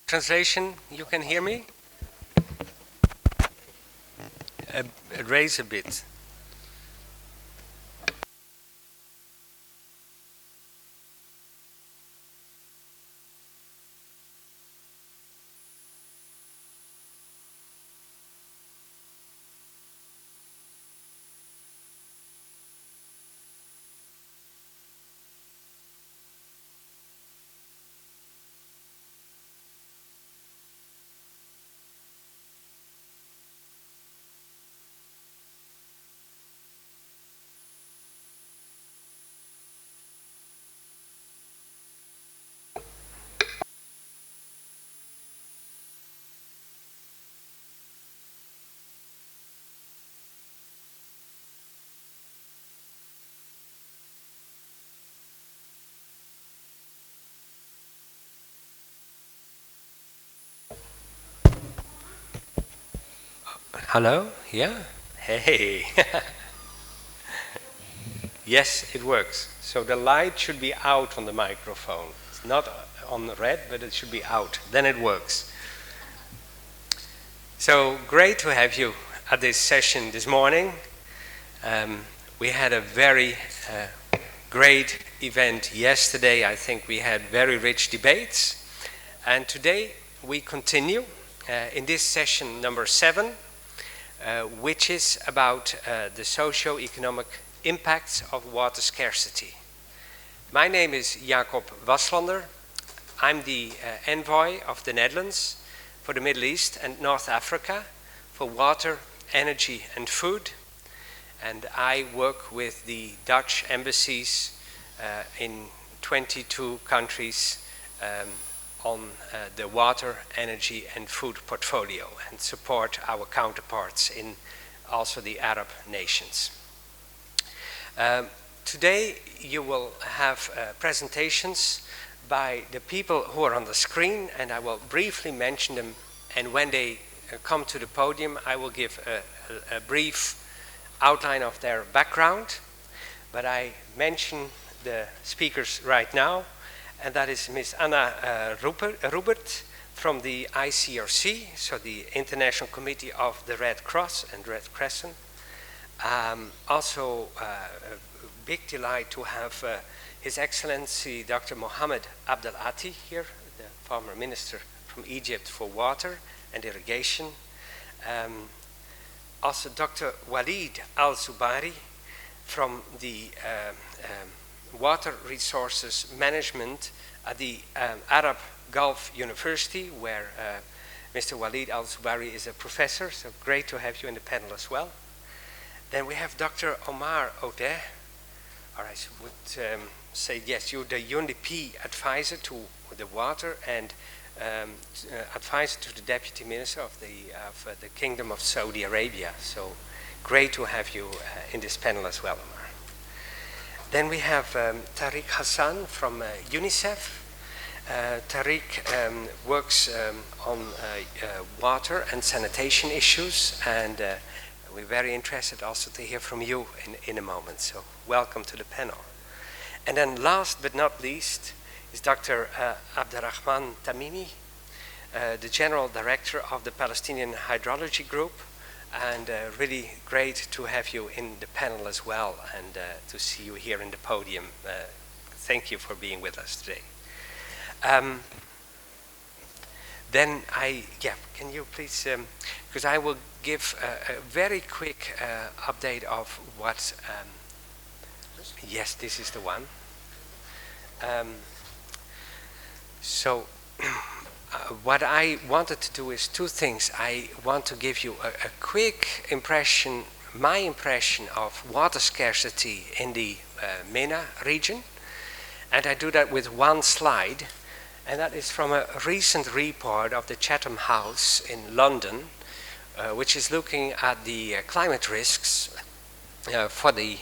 Translation, you can hear me? Raise a bit. Hello? Yeah? Hey! Yes, it works. So the light should be out on the microphone. It's not on the red, but it should be out. Then it works. So great to have you at this session this morning. We had a very great event yesterday. I think we had very rich debates. And today we continue in this session number 7, which is about the socio-economic impacts of water scarcity. My name is Jacob Waslander. I'm the envoy of the Netherlands for the Middle East and North Africa for water, energy and food. And I work with the Dutch embassies in 22 countries on the water, energy and food portfolio and support our counterparts in also the Arab nations. Today you will have presentations by the people who are on the screen, and I will briefly mention them, and when they come to the podium I will give a brief outline of their background. But I mention the speakers right now, and that is Ms. Anna Rupert from the ICRC, so the International Committee of the Red Cross and Red Crescent. Also a big delight to have His Excellency Dr. Mohammed Abdel Ati here, the former Minister from Egypt for Water and Irrigation. Also Dr. Walid Al-Zubari from the Water Resources Management at the Arab Gulf University, where Mr. Walid Al-Zubari is a professor, so great to have you in the panel as well. Then we have Dr. Omar Odeh, or I would say, yes, you're the UNDP advisor to the water and advisor to the Deputy Minister of the Kingdom of Saudi Arabia. So great to have you in this panel as well, Omar. Then we have Tariq Hassan from UNICEF. Tariq works on water and sanitation issues, and we're very interested also to hear from you in a moment. So welcome to the panel. And then last but not least is Dr. Abderrahman Tamimi, the General Director of the Palestinian Hydrology Group. And really great to have you in the panel as well, and to see you here in the podium. Thank you for being with us today. Then can you please, because I will give a very quick update of what, yes, this is the one. What I wanted to do is two things. I want to give you a quick impression, my impression of water scarcity in the MENA region. And I do that with one slide. And that is from a recent report of the Chatham House in London, which is looking at the climate risks for the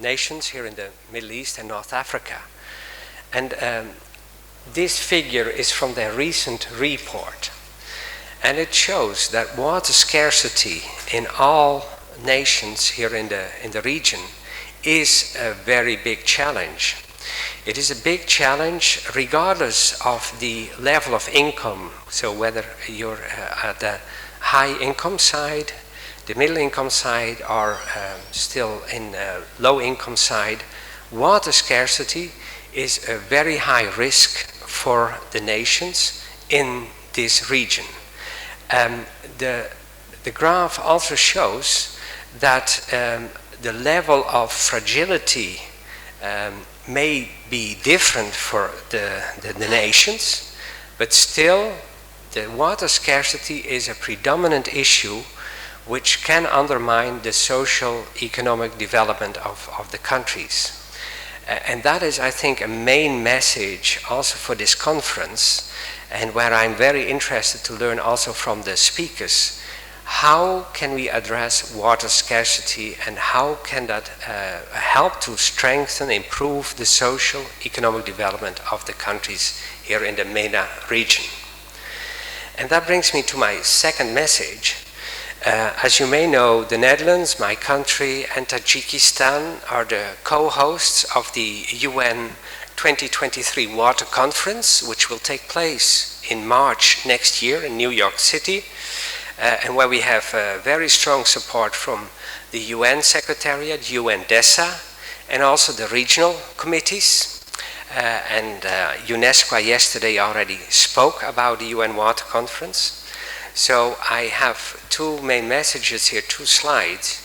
nations here in the Middle East and North Africa. And this figure is from their recent report, and it shows that water scarcity in all nations here in the region is a very big challenge. It is a big challenge regardless of the level of income. So whether you're at the high income side, the middle income side, or still in the low income side, water scarcity is a very high risk for the nations in this region. The graph also shows that the level of fragility may be different for the nations, but still the water scarcity is a predominant issue which can undermine the social economic development of the countries. And that is, I think, a main message also for this conference, and where I'm very interested to learn also from the speakers. How can we address water scarcity, and how can that help to strengthen, improve the social economic development of the countries here in the MENA region? And that brings me to my second message. As you may know, the Netherlands, my country, and Tajikistan are the co-hosts of the UN 2023 Water Conference, which will take place in March next year in New York City, and where we have very strong support from the UN Secretariat, UN DESA, and also the regional committees. And UNESCO yesterday already spoke about the UN Water Conference. So I have two main messages here, two slides.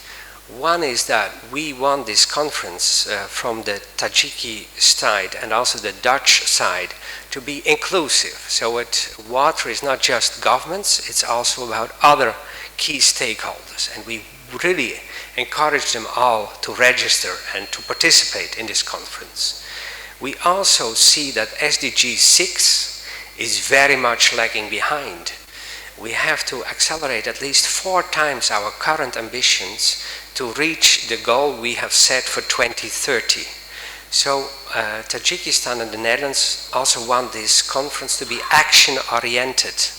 One is that we want this conference from the Tajiki side and also the Dutch side to be inclusive. So water is not just governments, it's also about other key stakeholders. And we really encourage them all to register and to participate in this conference. We also see that SDG 6 is very much lagging behind. We have to accelerate at least 4 times our current ambitions to reach the goal we have set for 2030. So Tajikistan and the Netherlands also want this conference to be action-oriented.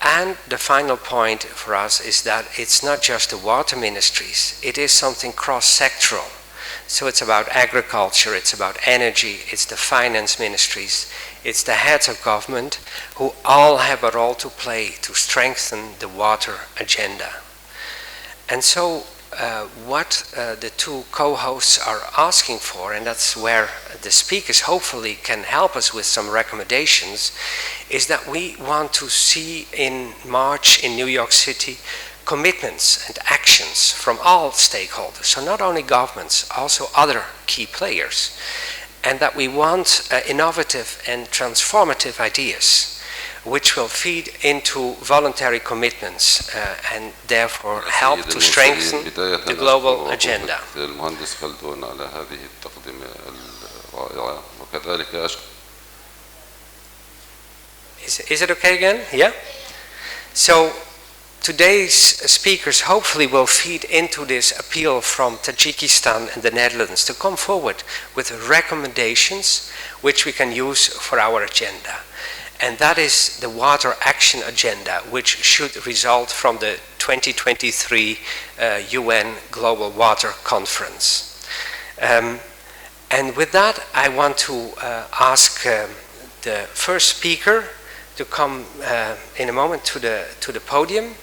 And the final point for us is that it's not just the water ministries, it is something cross-sectoral. So it's about agriculture, it's about energy, it's the finance ministries, it's the heads of government who all have a role to play to strengthen the water agenda. And so what the two co-hosts are asking for, and that's where the speakers hopefully can help us with some recommendations, is that we want to see in March in New York City commitments and actions from all stakeholders, so not only governments, also other key players, and that we want innovative and transformative ideas which will feed into voluntary commitments and therefore help to strengthen the global agenda. Is it okay again? Yeah? So today's speakers hopefully will feed into this appeal from Tajikistan and the Netherlands to come forward with recommendations which we can use for our agenda. And that is the Water Action Agenda, which should result from the 2023 UN Global Water Conference. And with that, I want to ask the first speaker to come in a moment to the podium.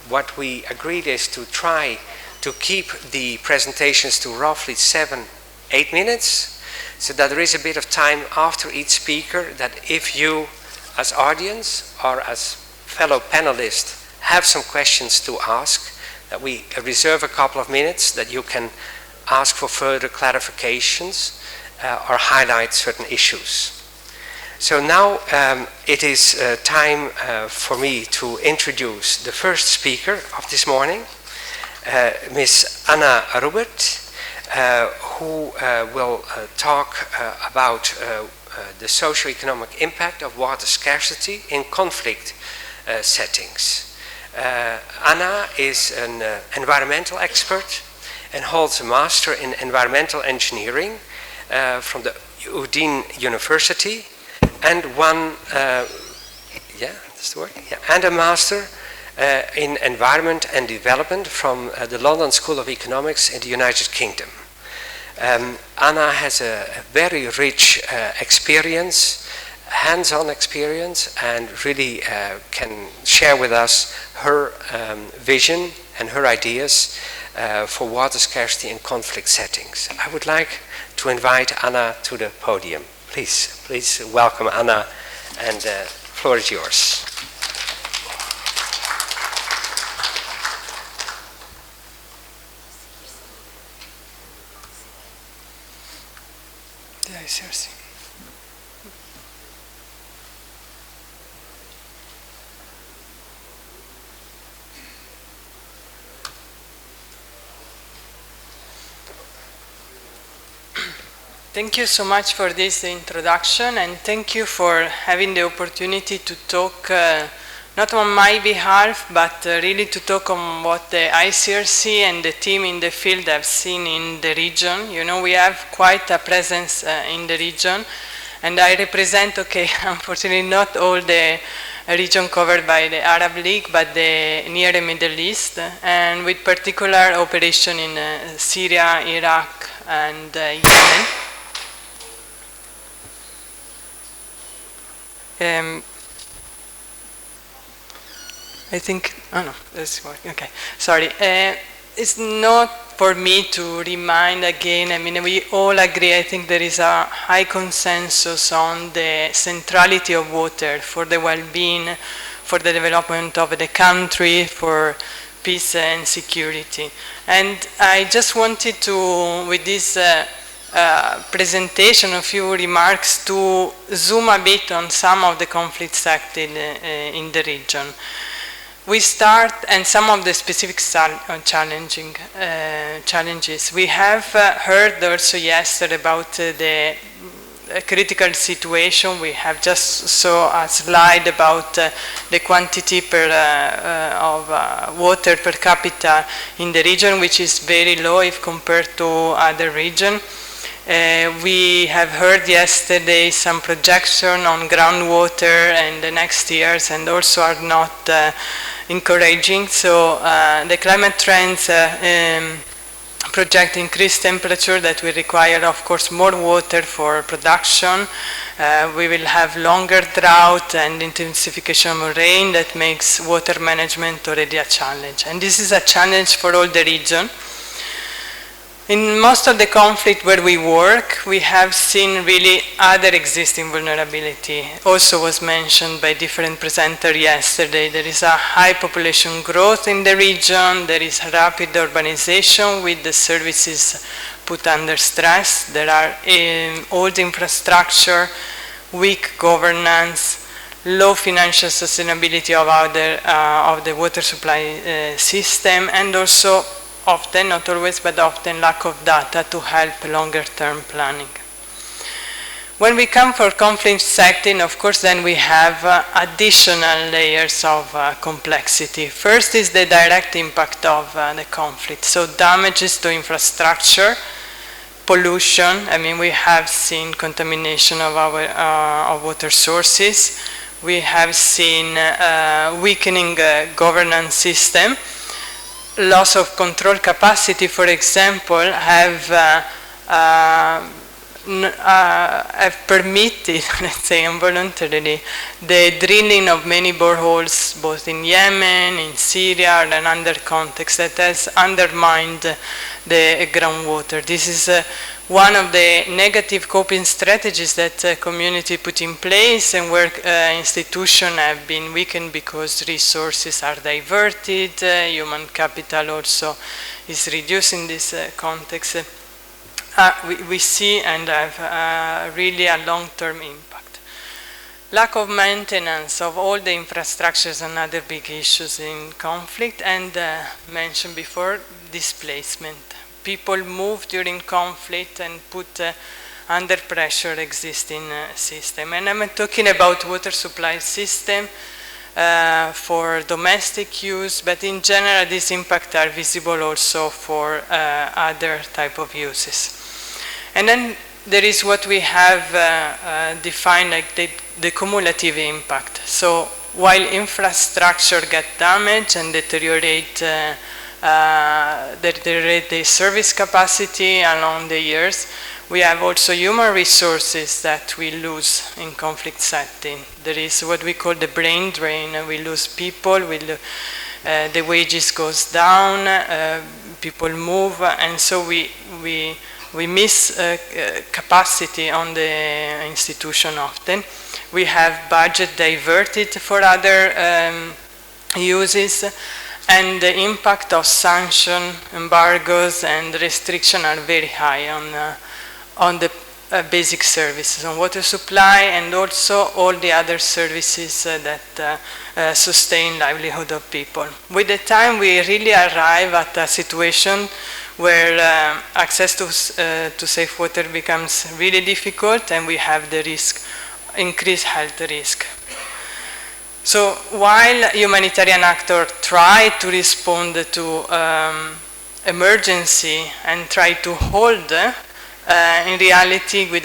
What we agreed is to try to keep the presentations to roughly 7-8 minutes, so that there is a bit of time after each speaker that if you as audience or as fellow panelists have some questions to ask, that we reserve a couple of minutes that you can ask for further clarifications or highlight certain issues. So now it is time for me to introduce the first speaker of this morning, Ms. Anna Rubert, who will talk about the socio-economic impact of water scarcity in conflict settings. Anna is an environmental expert and holds a master in environmental engineering from the Udine University, and and a master in environment and development from the London School of Economics in the United Kingdom. Anna has a very rich experience, hands-on experience, and really can share with us her vision and her ideas for water scarcity in conflict settings. I would like to invite Anna to the podium. Please welcome Anna, and the floor is yours. Thank you so much for this introduction, and thank you for having the opportunity to talk not on my behalf, but really to talk on what the ICRC and the team in the field have seen in the region. You know, we have quite a presence in the region, and I represent, unfortunately not all the region covered by the Arab League, but the Near and Middle East, and with particular operation in Syria, Iraq, and Yemen. I think, oh no, that's working, okay, sorry. It's not for me to remind again, I mean, we all agree, I think there is a high consensus on the centrality of water for the well-being, for the development of the country, for peace and security. And I just wanted to, with this presentation, a few remarks to zoom a bit on some of the conflicts acted in the region. We start, and some of the specific challenges. We have heard also yesterday about the critical situation. We have just saw a slide about the quantity of water per capita in the region, which is very low if compared to other regions. We have heard yesterday some projection on groundwater in the next years, and also are not encouraging. So the climate trends project increased temperature that will require, of course, more water for production. We will have longer drought and intensification of rain that makes water management already a challenge. And this is a challenge for all the region. In most of the conflict where we work, we have seen really other existing vulnerability. Also was mentioned by different presenters yesterday. There is a high population growth in the region. There is rapid urbanization with the services put under stress. There are old infrastructure, weak governance, low financial sustainability of the water supply system, and also often, not always, but often lack of data to help longer-term planning. When we come for conflict setting, of course, then we have additional layers of complexity. First is the direct impact of the conflict. So damages to infrastructure, pollution. I mean, we have seen contamination of our water sources. We have seen weakening governance system. Loss of control capacity, for example, have permitted, let's say involuntarily, the drilling of many boreholes both in Yemen, in Syria, and other contexts that has undermined the groundwater. This is one of the negative coping strategies that community put in place, and where institutions have been weakened because resources are diverted, human capital also is reduced in this context. We see and have really a long-term impact. Lack of maintenance of all the infrastructures and other big issues in conflict, and mentioned before, displacement. People move during conflict and put under pressure existing system. And I'm talking about water supply system for domestic use, but in general these impacts are visible also for other type of uses. And then there is what we have defined like the cumulative impact. So while infrastructure get damaged and deteriorate the service capacity along the years. We have also human resources that we lose in conflict setting. There is what we call the brain drain. We lose people, the wages goes down, people move, and so we miss capacity on the institution often. We have budget diverted for other uses, and the impact of sanction, embargoes, and restriction are very high on the basic services, on water supply, and also all the other services that sustain livelihood of people. With the time, we really arrive at a situation where access to safe water becomes really difficult, and we have the risk, increased health risk. So while humanitarian actors try to respond to emergency and try to hold, in reality, with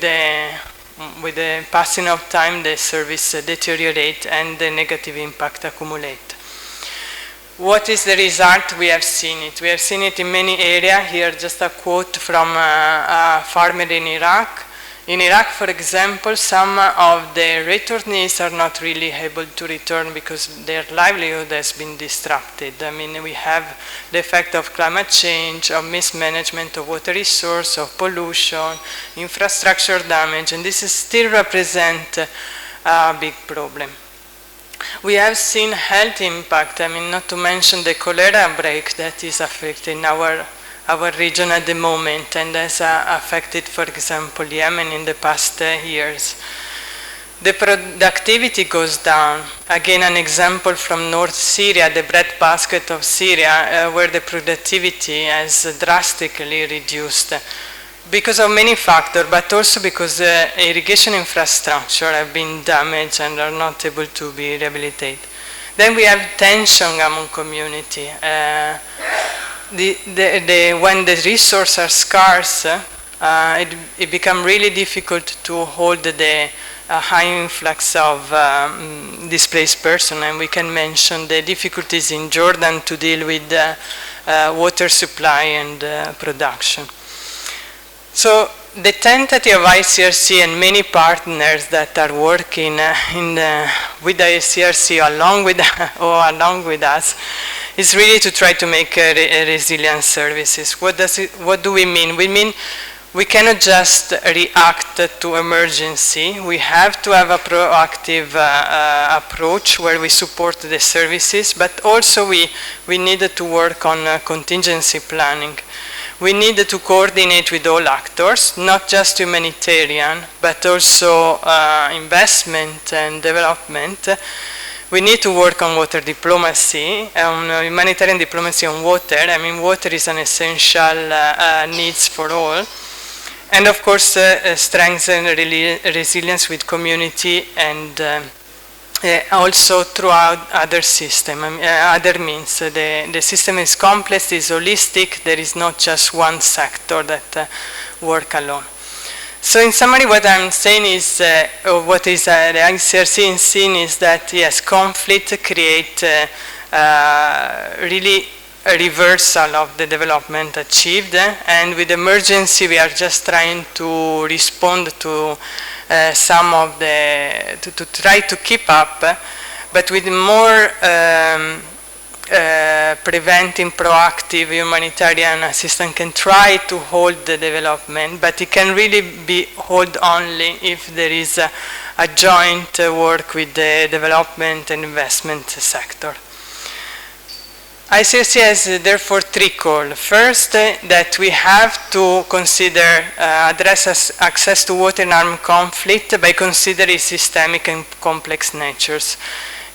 the passing of time, the service deteriorate and the negative impact accumulate. What is the result? We have seen it. We have seen it in many areas. Here, just a quote from a farmer in Iraq. In Iraq, for example, some of the returnees are not really able to return because their livelihood has been disrupted. I mean, we have the effect of climate change, of mismanagement of water resource, of pollution, infrastructure damage, and this is still represent a big problem. We have seen health impact, I mean, not to mention the cholera outbreak that is affecting our region at the moment and has affected, for example, Yemen in the past years. The productivity goes down. Again, an example from North Syria, the breadbasket of Syria, where the productivity has drastically reduced because of many factors, but also because irrigation infrastructure have been damaged and are not able to be rehabilitated. Then we have tension among community. When the resources are scarce, it becomes really difficult to hold the high influx of displaced persons, and we can mention the difficulties in Jordan to deal with water supply and production. So the tentative of ICRC and many partners that are working with the ICRC along with us is really to try to make resilient services. What do we mean? We mean we cannot just react to emergency. We have to have a proactive approach where we support the services, but also we need to work on contingency planning. We need to coordinate with all actors, not just humanitarian, but also investment and development. We need to work on water diplomacy, on humanitarian diplomacy on water. I mean, water is an essential needs for all. And of course, strengthen resilience with community and also throughout other system, other means. The system is complex, is holistic. There is not just one sector that work alone. So in summary, what I'm saying is, what is the ICRC seen is that yes, conflict create really a reversal of the development achieved, and with emergency we are just trying to respond to some of the, to try to keep up, but with more preventing, proactive humanitarian assistance can try to hold the development, but it can really be held only if there is a joint work with the development and investment sector. ICRC has therefore three calls. First, that we have to consider address access to water in armed conflict by considering systemic and complex natures.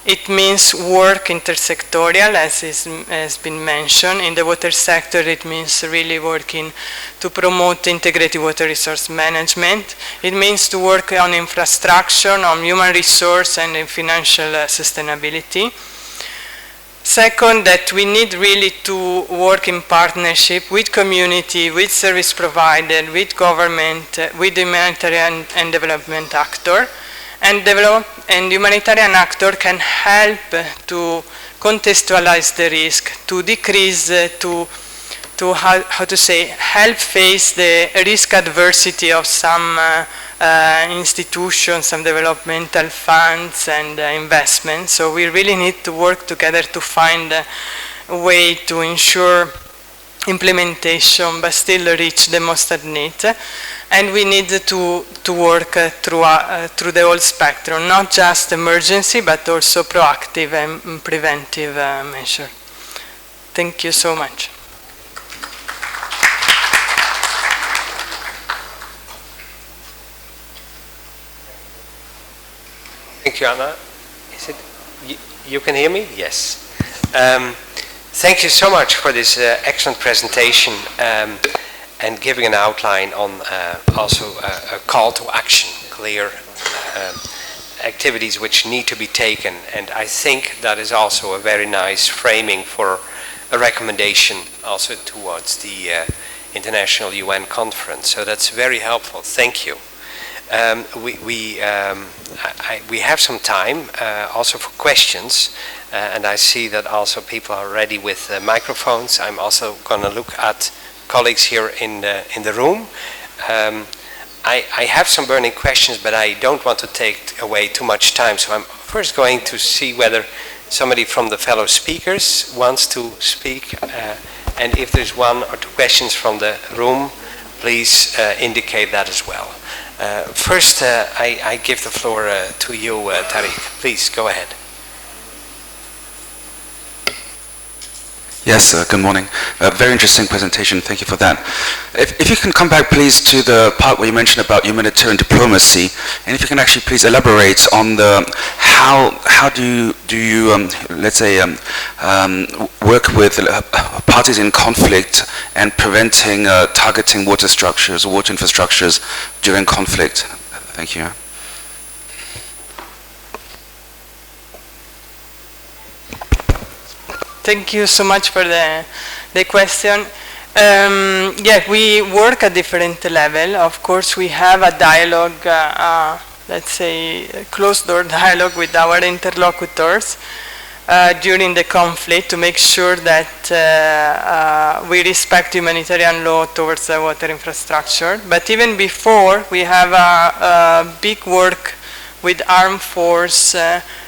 It means work intersectorial, as has been mentioned. In the water sector, it means really working to promote integrated water resource management. It means to work on infrastructure, on human resource, and in financial sustainability. Second, that we need really to work in partnership with community, with service provider, with government, with humanitarian and development actor. And humanitarian actor can help to contextualize the risk, to decrease, to how to say, help face the risk adversity of some institutions, some developmental funds and investments. So we really need to work together to find a way to ensure implementation but still reach the most at need. And we need to work through the whole spectrum, not just emergency but also proactive and preventive measure. Thank you so much. Thank you, Anna. Is it, you can hear me? Yes. Thank you so much for this excellent presentation and giving an outline on also a call to action, clear activities which need to be taken. And I think that is also a very nice framing for a recommendation also towards the International UN Conference. So that's very helpful. Thank you. We have some time also for questions, and I see that also people are ready with microphones. I'm also going to look at colleagues here in the room. I have some burning questions, but I don't want to take away too much time, so I'm first going to see whether somebody from the fellow speakers wants to speak, and if there's one or two questions from the room, please indicate that as well. First, I give the floor to you, Tariq. Please, go ahead. Yes, good morning. Very interesting presentation. Thank you for that. If you can come back, please, to the part where you mentioned about humanitarian diplomacy, and if you can actually please elaborate on the how do you let's say work with parties in conflict and preventing targeting water structures or water infrastructures during conflict. Thank you. Thank you so much for the question. Yeah, we work at different level. Of course, we have a dialogue, let's say a closed-door dialogue with our interlocutors during the conflict to make sure that we respect humanitarian law towards the water infrastructure. But even before, we have a big work with armed force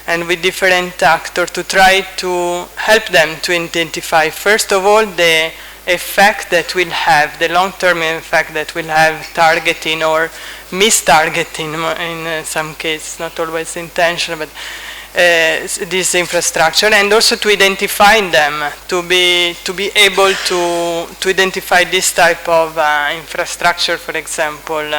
and with different actors to try to help them to identify, first of all, the effect that will have, the long-term effect that will have targeting or mistargeting in some cases, not always intentional, but this infrastructure, and also to identify them, to be able to identify this type of infrastructure, for example,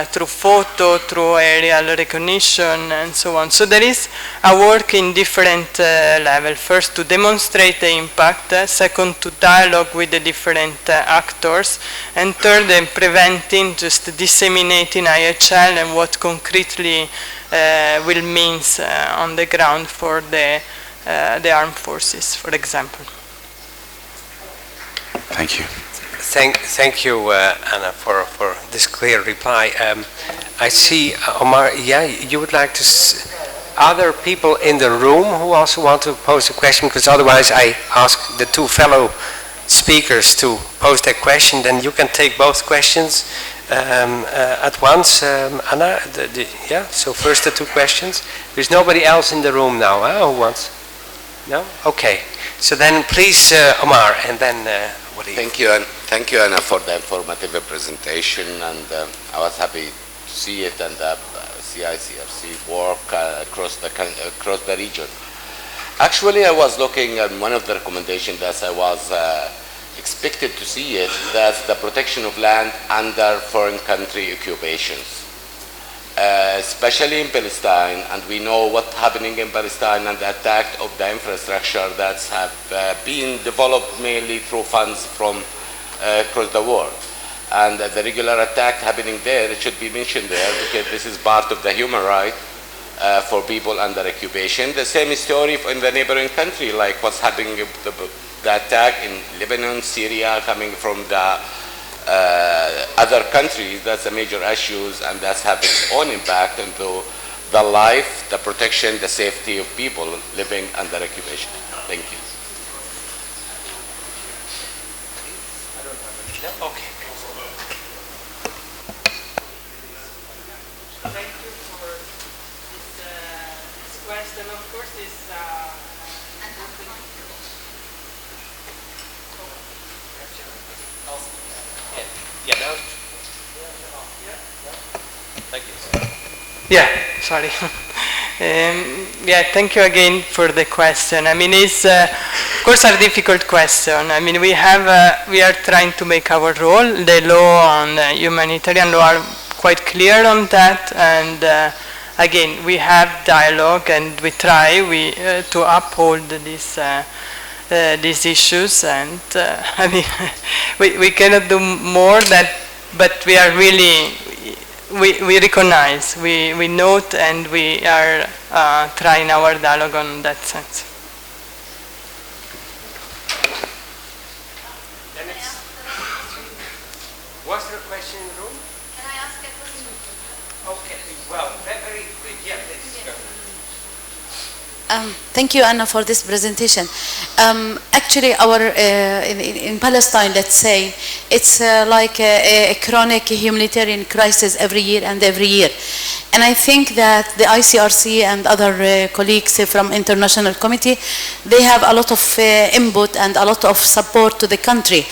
through photo, through aerial recognition, and so on. So there is a work in different levels. First, to demonstrate the impact. Second, to dialogue with the different actors. And third, preventing, just disseminating IHL and what concretely will means on the ground for the armed forces, for example. Thank you. Thank you, Anna, for this clear reply. I see, Omar, yeah, you would like to... Are there people in the room who also want to pose a question? Because otherwise I ask the two fellow speakers to pose their question, then you can take both questions at once. Anna, yeah, so first the two questions. There's nobody else in the room now, huh? Who wants? No? Okay. So then please, Omar, and then... Thank you, Anna, for the informative presentation, and I was happy to see it and see ICRC work across the region. Actually, I was looking at one of the recommendations that I was expected to see it, that's the protection of land under foreign country occupations, especially in Palestine, and we know what's happening in Palestine and the attack of the infrastructure that have been developed mainly through funds from across the world. And the regular attack happening there, it should be mentioned there because this is part of the human right for people under occupation. The same story in the neighboring country, like what's happening with the attack in Lebanon, Syria, coming from the other countries. That's a major issue, and that's having its own impact into the life, the protection, the safety of people living under occupation. Thank you. Okay. Thank you for this question. Of course, Yeah, no. Thank you. yeah, sorry. Yeah, thank you again for the question. I mean, it's of course a difficult question. I mean, we are trying to make our role. The law on humanitarian law are quite clear on that, and again, we have dialogue and we try to uphold these issues. And I mean, we cannot do more that, but we are really. We recognize, we note, and we are trying our dialogue on that sense. Was there a question in the room? Can I ask a question? Okay, well, very quick. Yeah, please go. Thank you, Anna, for this presentation. Actually, in Palestine, let's say, it's like a chronic humanitarian crisis every year and every year. And I think that the ICRC and other colleagues from international committee, they have a lot of input and a lot of support to the country.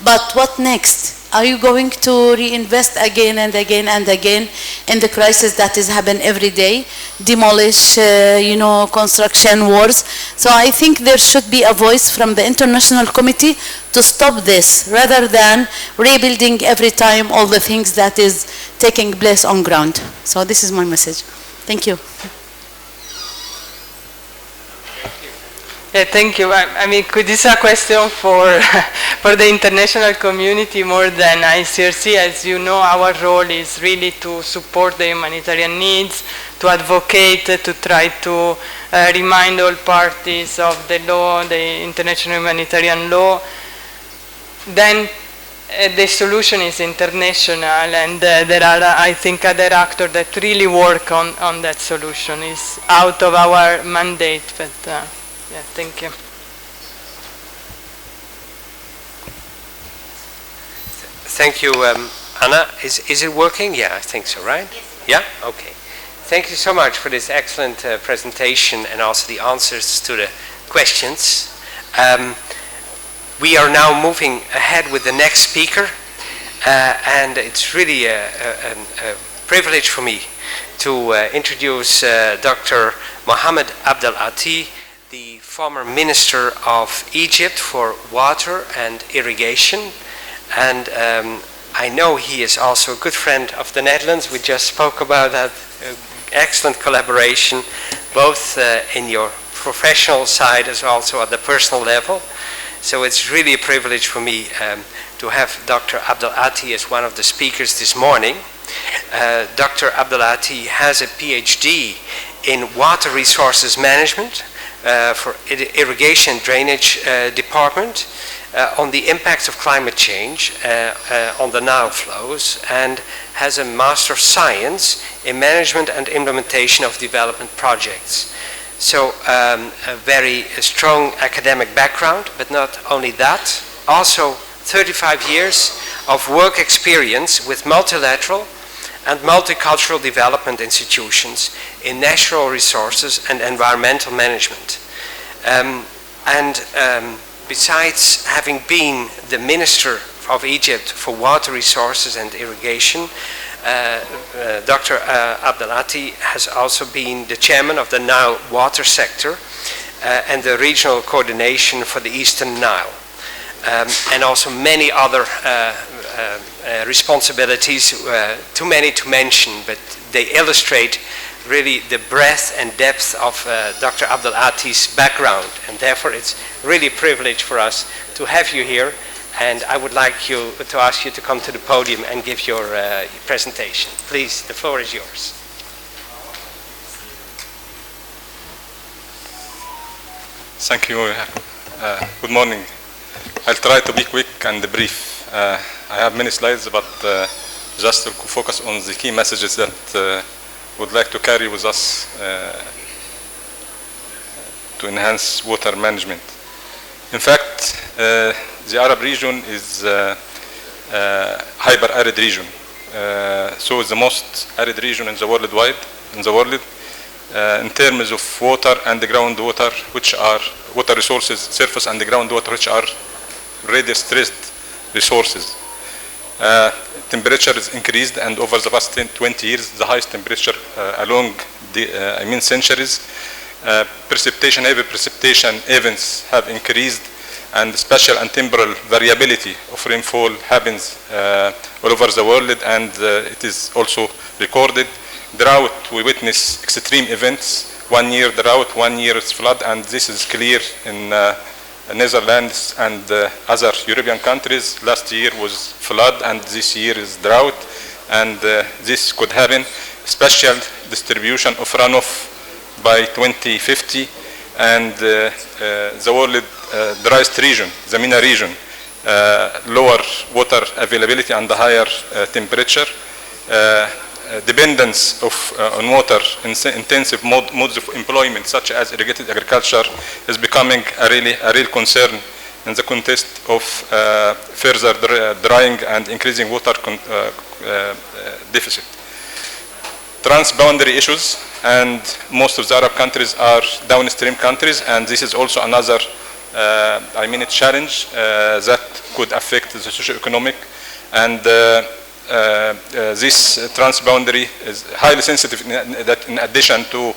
But what next? Are you going to reinvest again and again and again in the crisis that is happening every day, demolish, construction wars? So I think there should be a voice from the international committee to stop this, rather than rebuilding every time all the things that is taking place on ground. So this is my message. Thank you. Yeah, thank you. I mean, this is a question for the international community more than ICRC. As you know, our role is really to support the humanitarian needs, to advocate, to try to remind all parties of the law, the international humanitarian law. Then the solution is international, and there are, I think, other actors that really work on that solution. It's out of our mandate, but yeah, thank you. Thank you, Anna. Is it working? Yeah, I think so, right? Yes. Yeah? Okay. Thank you so much for this excellent presentation and also the answers to the questions. We are now moving ahead with the next speaker, and it's really a privilege for me to introduce Dr. Mohammed Abdel Ati, the former Minister of Egypt for Water and Irrigation. And I know he is also a good friend of the Netherlands. We just spoke about that excellent collaboration, both in your professional side as also at the personal level. So it's really a privilege for me to have Dr. Abdel Ati as one of the speakers this morning. Dr. Abdel Ati has a PhD in water resources management for irrigation drainage department on the impact of climate change on the Nile flows, and has a Master of Science in management and implementation of development projects. So a very strong academic background, but not only that, also 35 years of work experience with multilateral and multicultural development institutions in natural resources and environmental management. Besides having been the Minister of Egypt for Water Resources and Irrigation, Dr. Abdel Ati has also been the chairman of the Nile water sector and the regional coordination for the Eastern Nile, and also many other responsibilities, too many to mention, but they illustrate really the breadth and depth of Dr. Abdel Ati's background, and therefore it's really a privilege for us to have you here. And I would like to ask you to come to the podium and give your presentation. Please, the floor is yours. Thank you. Good morning. I'll try to be quick and brief. I have many slides, but just to focus on the key messages that would like to carry with us to enhance water management. In fact, the Arab region is hyper-arid region. So it's the most arid region in the world in terms of water and the groundwater, which are water resources, surface and the groundwater, which are already stressed resources. Temperature is increased, and over the past 20 years, the highest temperature along the centuries. Precipitation, heavy precipitation events have increased, and spatial and temporal variability of rainfall happens all over the world, and it is also recorded. Drought, we witness extreme events, 1 year drought, 1 year flood, and this is clear in Netherlands and other European countries. Last year was flood, and this year is drought, and this could happen. Spatial distribution of runoff by 2050, and the world driest region, the MENA region, lower water availability and higher temperature. Dependence on water intensive modes of employment, such as irrigated agriculture, is becoming a real concern in the context of further drying and increasing water deficit. Transboundary issues, and most of the Arab countries are downstream countries, and this is also another challenge that could affect the socio-economic, and this transboundary is highly sensitive that in addition to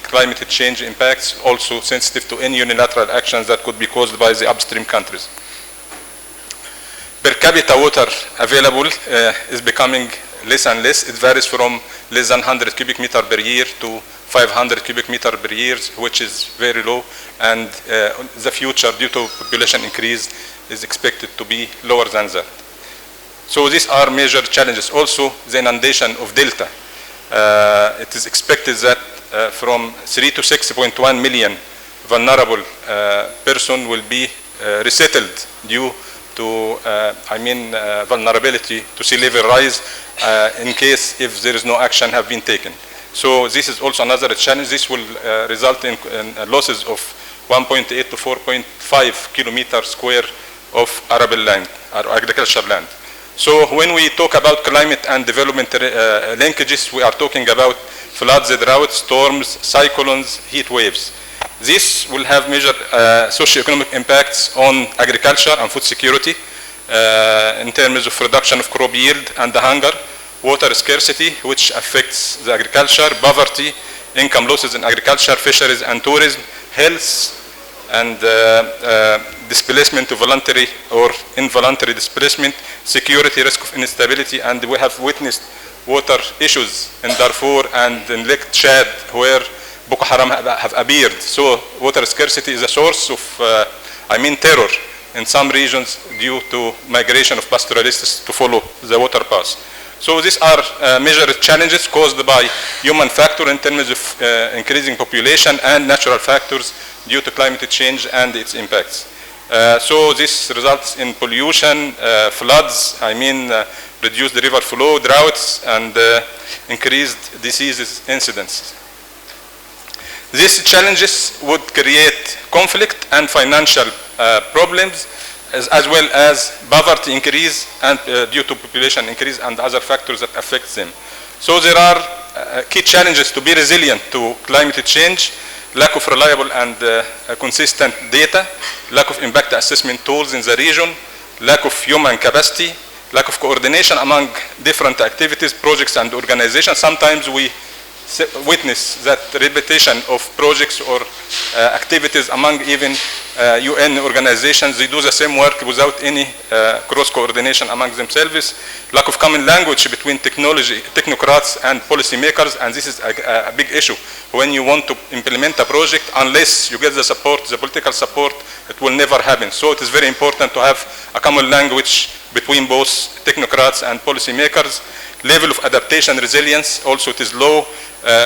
climate change impacts, also sensitive to any unilateral actions that could be caused by the upstream countries. Per capita water available is becoming less and less. It varies from less than 100 cubic meter per year to 500 cubic meter per year, which is very low, and the future, due to population increase, is expected to be lower than that. So these are major challenges. Also, the inundation of delta. It is expected that from 3 to 6.1 million vulnerable person will be resettled due to vulnerability to sea level rise in case if there is no action have been taken. So this is also another challenge. This will result in losses of 1.8 to 4.5 kilometers square of arable land or agricultural land. So when we talk about climate and development linkages, we are talking about floods, droughts, storms, cyclones, heat waves. This will have major socio-economic impacts on agriculture and food security in terms of reduction of crop yield and the hunger, water scarcity, which affects the agriculture, poverty, income losses in agriculture, fisheries and tourism, health, and displacement to voluntary or involuntary displacement, security, risk of instability, and we have witnessed water issues in Darfur and in Lake Chad where Boko Haram have appeared. So water scarcity is a source of terror in some regions due to migration of pastoralists to follow the water path. So these are major challenges caused by human factor in terms of increasing population and natural factors due to climate change and its impacts. So this results in pollution, floods, reduced river flow, droughts, and increased diseases incidence. These challenges would create conflict and financial problems, as well as poverty increase and due to population increase and other factors that affect them. So there are key challenges to be resilient to climate change: lack of reliable and consistent data, lack of impact assessment tools in the region, lack of human capacity, lack of coordination among different activities, projects, and organizations. Sometimes we witness that repetition of projects or activities among even UN organizations. They do the same work without any cross-coordination among themselves. Lack of common language between technocrats and policymakers, and this is a big issue. When you want to implement a project, unless you get the support, the political support, it will never happen. So it is very important to have a common language between both technocrats and policymakers. Level of adaptation resilience, also it is low.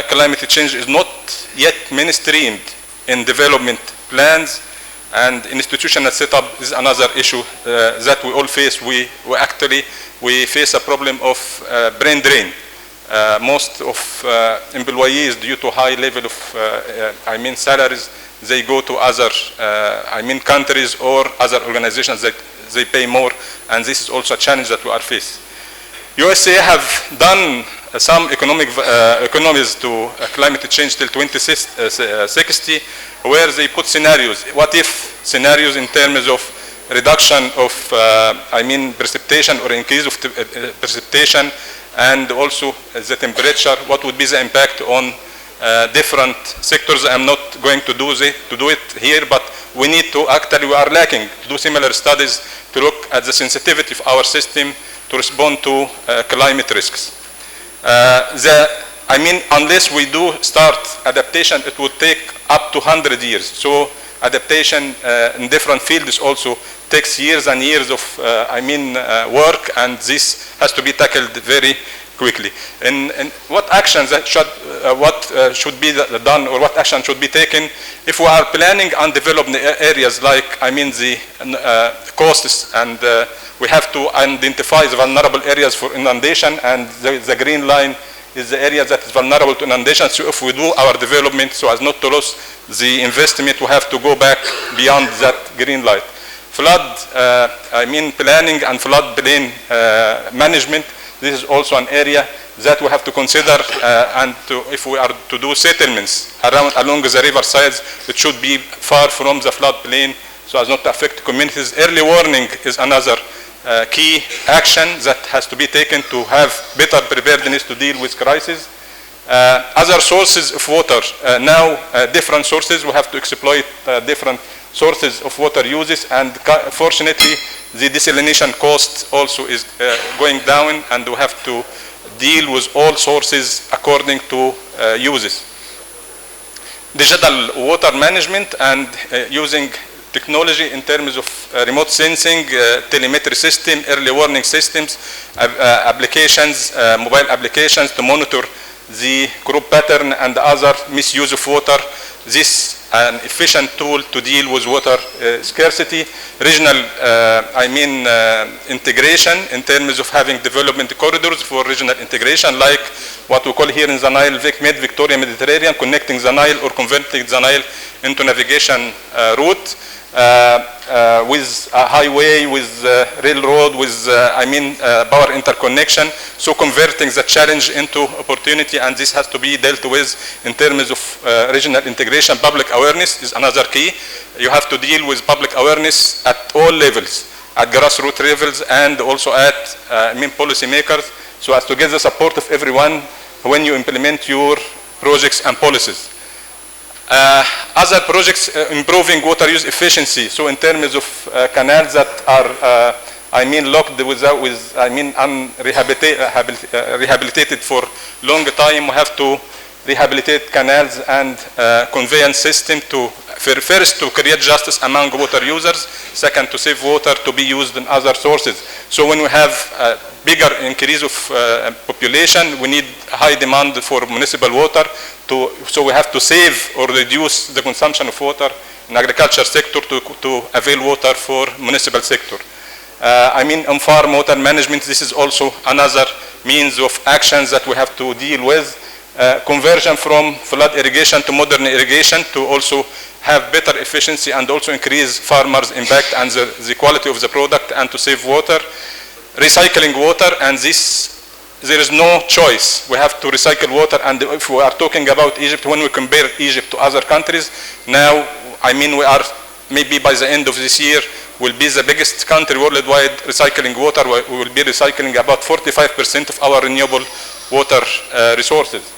Climate change is not yet mainstreamed in development plans, and institutional setup is another issue that we all face. We face a problem of brain drain. most of employees, due to high level of salaries, they go to other countries or other organizations that they pay more, and this is also a challenge that we are facing. USA have done some economies to climate change till 2060, where they put scenarios. What if scenarios in terms of reduction of precipitation or increase of precipitation, and also the temperature, what would be the impact on different sectors? I'm not going to do it here, but we need to, actually we are lacking to do similar studies to look at the sensitivity of our system to respond to climate risks. Unless we do start adaptation, it would take up to 100 years. So adaptation in different fields also takes years and years of work, and this has to be tackled very quickly. And what actions that should be done, or what action should be taken if we are planning undeveloped areas like the coasts, and we have to identify the vulnerable areas for inundation, and the green line is the area that is vulnerable to inundation. So if we do our development so as not to lose the investment, we have to go back beyond that green line. Flood planning and flood plain management, this is also an area that we have to consider, and if we are to do settlements along the river sides, it should be far from the flood plain so as not to affect communities. Early warning is another key action that has to be taken to have better preparedness to deal with crises. Other sources of water, now different sources, we have to exploit different sources of water uses, and fortunately the desalination cost also is going down, and we have to deal with all sources according to uses. Digital water management and using technology in terms of remote sensing, telemetry system, early warning systems, applications, mobile applications to monitor the crop pattern and other misuse of water. This an efficient tool to deal with water scarcity. Regional, integration in terms of having development corridors for regional integration, like what we call here in the Nile, VicMed, Victoria Mediterranean, connecting the Nile or converting the Nile into navigation route. With a highway, with railroad, with power interconnection, so converting the challenge into opportunity, and this has to be dealt with in terms of regional integration. Public awareness is another key. You have to deal with public awareness at all levels, at grassroots levels and also at policy makers, so as to get the support of everyone when you implement your projects and policies. Other projects improving water use efficiency. So in terms of canals that are, locked rehabilitated for long time, we have to rehabilitate canals and conveyance system to first to create justice among water users, second to save water to be used in other sources. So when we have a bigger increase of population, we need high demand for municipal water, so we have to save or reduce the consumption of water in agriculture sector to avail water for municipal sector. On farm water management, this is also another means of actions that we have to deal with. Conversion from flood irrigation to modern irrigation to also have better efficiency and also increase farmers' impact and the quality of the product, and to save water. Recycling water, and this, there is no choice. We have to recycle water, and if we are talking about Egypt, when we compare Egypt to other countries, now, we are, maybe by the end of this year, will be the biggest country worldwide recycling water. We will be recycling about 45% of our renewable water resources.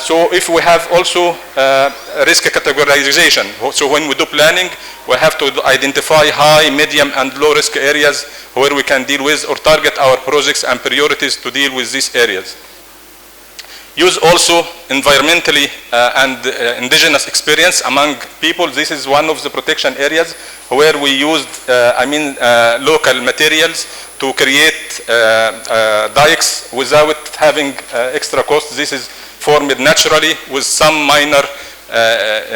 So if we have also risk categorization, so when we do planning, we have to identify high, medium, and low risk areas where we can deal with or target our projects and priorities to deal with these areas. Use also environmentally and indigenous experience among people. This is one of the protection areas where we used, local materials to create dikes without having extra costs. This is formed naturally with some minor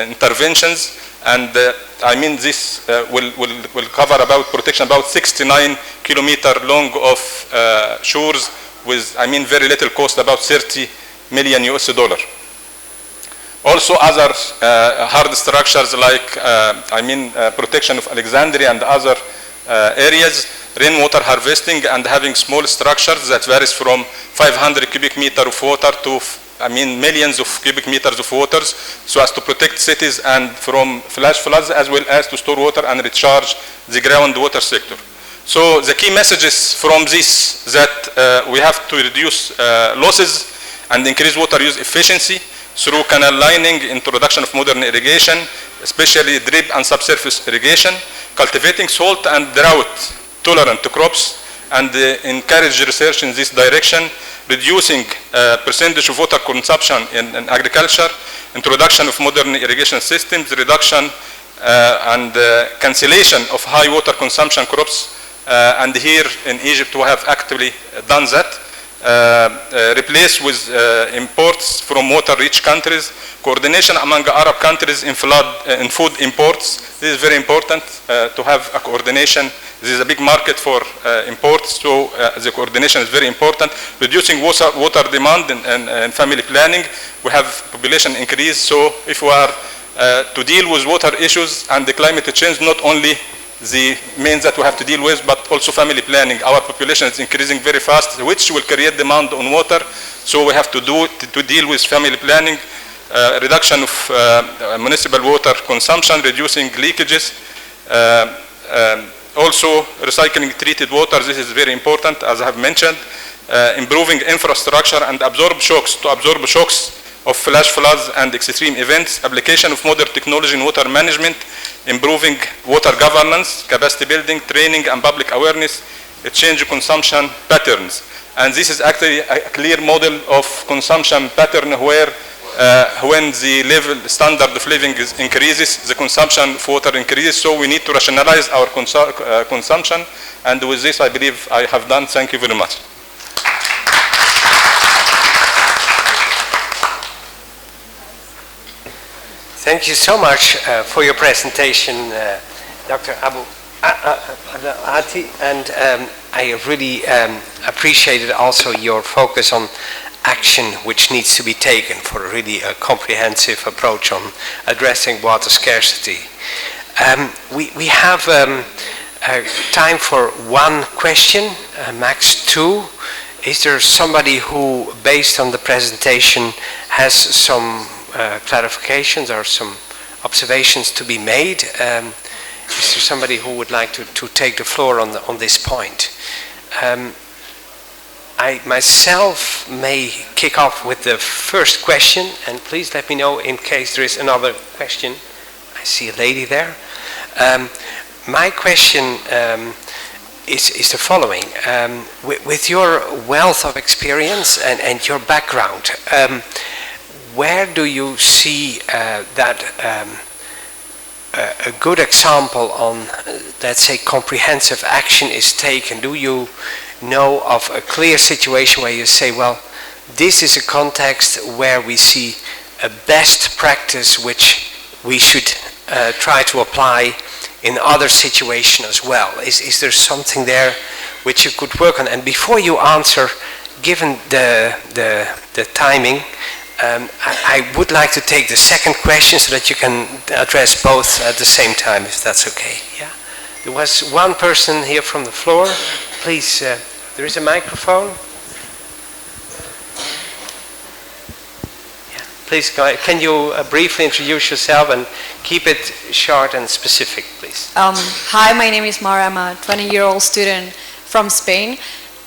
interventions, and this will cover about protection about 69 kilometers long of shores with, very little cost, about 30 million US dollar. Also other hard structures like, protection of Alexandria and other areas, rainwater harvesting and having small structures that varies from 500 cubic meter of water to millions of cubic meters of waters, so as to protect cities and from flash floods, as well as to store water and recharge the groundwater sector. So the key messages from this that we have to reduce losses and increase water use efficiency through canal lining, introduction of modern irrigation, especially drip and subsurface irrigation, cultivating salt and drought tolerant crops, and encourage research in this direction, reducing percentage of water consumption in agriculture, introduction of modern irrigation systems, reduction and cancellation of high water consumption crops, and here in Egypt we have actively done that. Replace with imports from water-rich countries, coordination among Arab countries in food imports. This is very important to have a coordination. This is a big market for imports, so the coordination is very important. Reducing water demand and family planning. We have population increase, so if we are to deal with water issues and the climate change, not only the means that we have to deal with, but also family planning. Our population is increasing very fast, which will create demand on water, so we have to deal with family planning, reduction of municipal water consumption, reducing leakages, also recycling treated water. This is very important, as I have mentioned, improving infrastructure and absorb shocks of flash floods and extreme events, application of modern technology in water management, improving water governance, capacity building, training and public awareness, change consumption patterns. And this is actually a clear model of consumption pattern where when the standard of living increases, the consumption of water increases, so we need to rationalize our consumption. And with this, I believe I have done. Thank you very much. Thank you so much for your presentation, Dr. Abu Ati, and I really appreciated also your focus on action which needs to be taken for really a comprehensive approach on addressing water scarcity. We have time for one question, max two. Is there somebody who, based on the presentation, has some clarifications or some observations to be made? Is there somebody who would like to take the floor on this point? I myself may kick off with the first question, and please let me know in case there is another question. I see a lady there. My question is the following. With your wealth of experience and your background, where do you see that a good example on, let's say, comprehensive action is taken? Do you know of a clear situation where you say, well, this is a context where we see a best practice which we should try to apply in other situations as well? Is there something there which you could work on? And before you answer, given the timing, I would like to take the second question so that you can address both at the same time, if that's okay. Yeah. There was one person here from the floor. Please, there is a microphone. Yeah. Please, go ahead. Can you briefly introduce yourself and keep it short and specific, please? Hi, my name is Mara. I'm a 20-year-old student from Spain,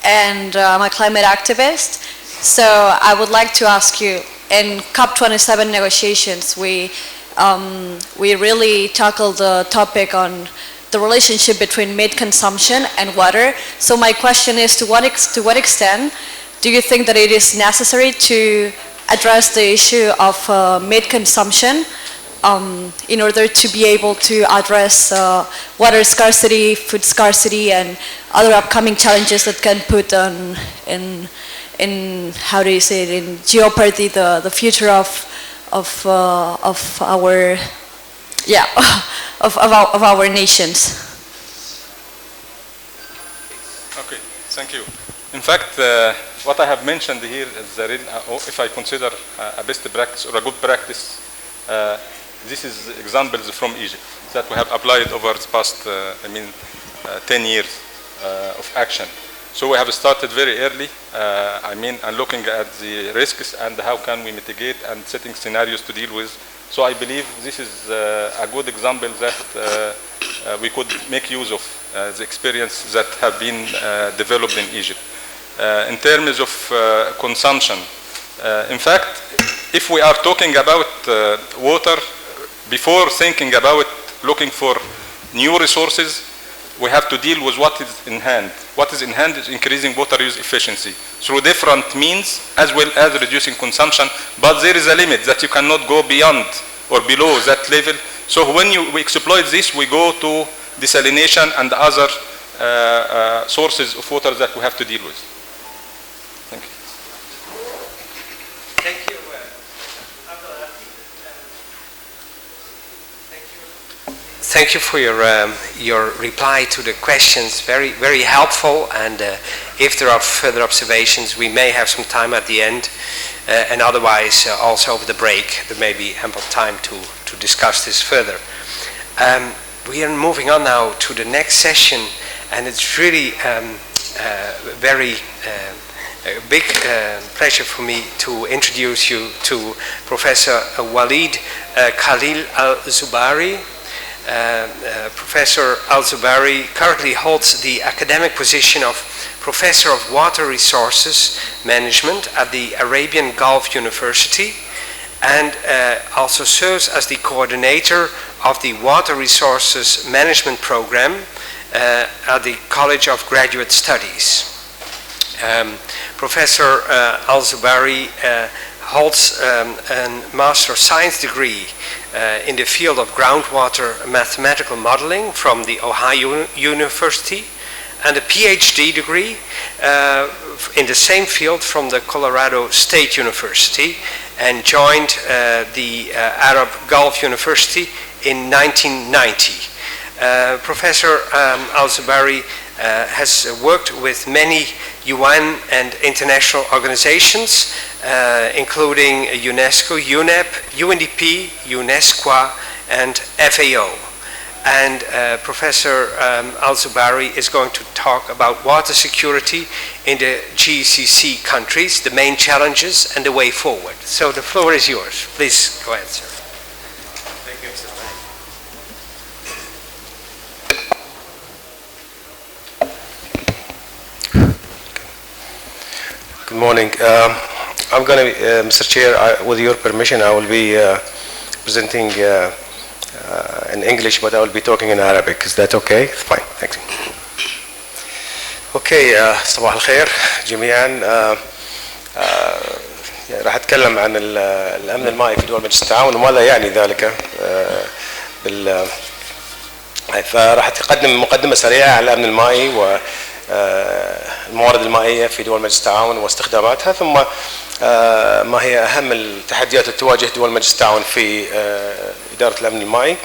and I'm a climate activist. So I would like to ask you, in COP27 negotiations, we really tackled the topic on the relationship between meat consumption and water. So my question is, to what extent do you think that it is necessary to address the issue of meat consumption in order to be able to address water scarcity, food scarcity, and other upcoming challenges that can put on in how do you say it, in jeopardy the future of our of our nations? Okay, thank you. In fact, what I have mentioned here is the real, if I consider a best practice or a good practice, this is examples from Egypt that we have applied over the past, 10 years of action. So we have started very early, and looking at the risks and how can we mitigate and setting scenarios to deal with. So I believe this is a good example that we could make use of the experience that have been developed in Egypt. In terms of consumption, in fact, if we are talking about water, before thinking about looking for new resources, we have to deal with what is in hand. What is in hand is increasing water use efficiency through different means as well as reducing consumption, but there is a limit that you cannot go beyond or below that level. So when we exploit this, we go to desalination and other sources of water that we have to deal with. Thank you. Thank you. Thank you for your reply to the questions. Very, very helpful. And if there are further observations, we may have some time at the end. And otherwise, also over the break, there may be ample time to discuss this further. We are moving on now to the next session, and it's really very big pleasure for me to introduce you to Professor Walid Khalil Al-Zubari. Professor Al-Zubari currently holds the academic position of Professor of Water Resources Management at the Arabian Gulf University, and also serves as the coordinator of the Water Resources Management Program at the College of Graduate Studies. Professor Al-Zubari holds a Master of Science degree in the field of groundwater mathematical modeling from the Ohio University, and a PhD degree in the same field from the Colorado State University, and joined the Arab Gulf University in 1990. Professor Al-Zubari has worked with many UN and international organizations, including UNESCO, UNEP, UNDP, UNESCO, and FAO. And Professor Al-Zubari is going to talk about water security in the GCC countries, the main challenges, and the way forward. So the floor is yours. Please go ahead, sir. Thank you, Mr. Good morning. I'm going to, Mr. Chair, with your permission, I will be presenting in English, but I will be talking in Arabic. Is that okay? Fine, thank you. Okay, صباح الخير جميعا. راح أتكلم عن الأمن المائي في دول مجلس التعاون وما لا يعني ذلك. فراح أقدم مقدمة سريعة عن الأمن المائي والموارد المائية في دول مجلس التعاون واستخداماتها، ثم ما هي أهم التحديات التي تواجه دول مجلس التعاون في إدارة الأمن المائي،